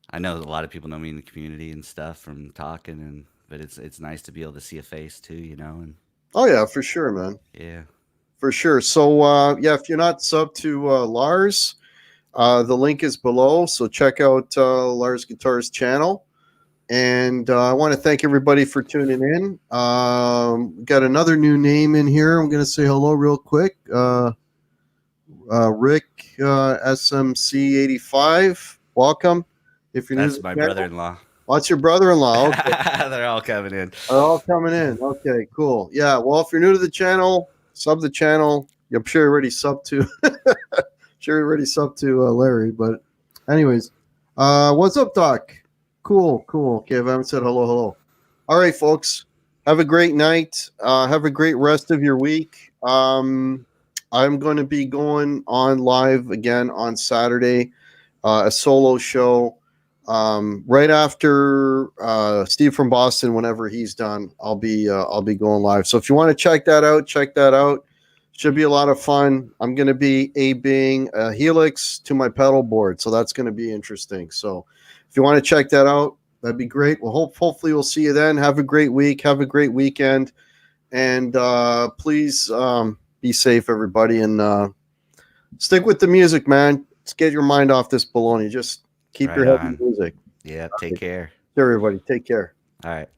I know a lot of people know me in the community and stuff from talking, but it's nice to be able to see a face too, and Oh yeah, for sure, man. yeah. For sure. So if you're not sub to Lars, the link is below. So check out Larzguitars channel. And I want to thank everybody for tuning in. Got another new name in here. I'm going to say hello real quick. Rick SMC85. Welcome. If you're That's my brother-in-law. What's your brother-in-law? Okay. They're all coming in. They're all coming in. Okay, cool. Yeah. Well, if you're new to the channel, sub the channel. I'm sure you're already sub to. Larry. But, anyways, what's up, Doc? Cool. Okay, I haven't said hello. All right, folks. Have a great night. Have a great rest of your week. I'm going to be going on live again on Saturday, a solo show. Right after Steve from Boston, whenever he's done, I'll be going live. So if you want to check that out. Should be a lot of fun. I'm going to be being a Helix to my pedal board, so that's going to be interesting. So if you want to check that out, that'd be great. Well, hopefully we'll see you then. Have a great week. Have a great weekend, and please be safe, everybody, and stick with the music, man. Let's get your mind off this baloney. Just keep your head in music. Yeah, take care. Everybody, take care. All right.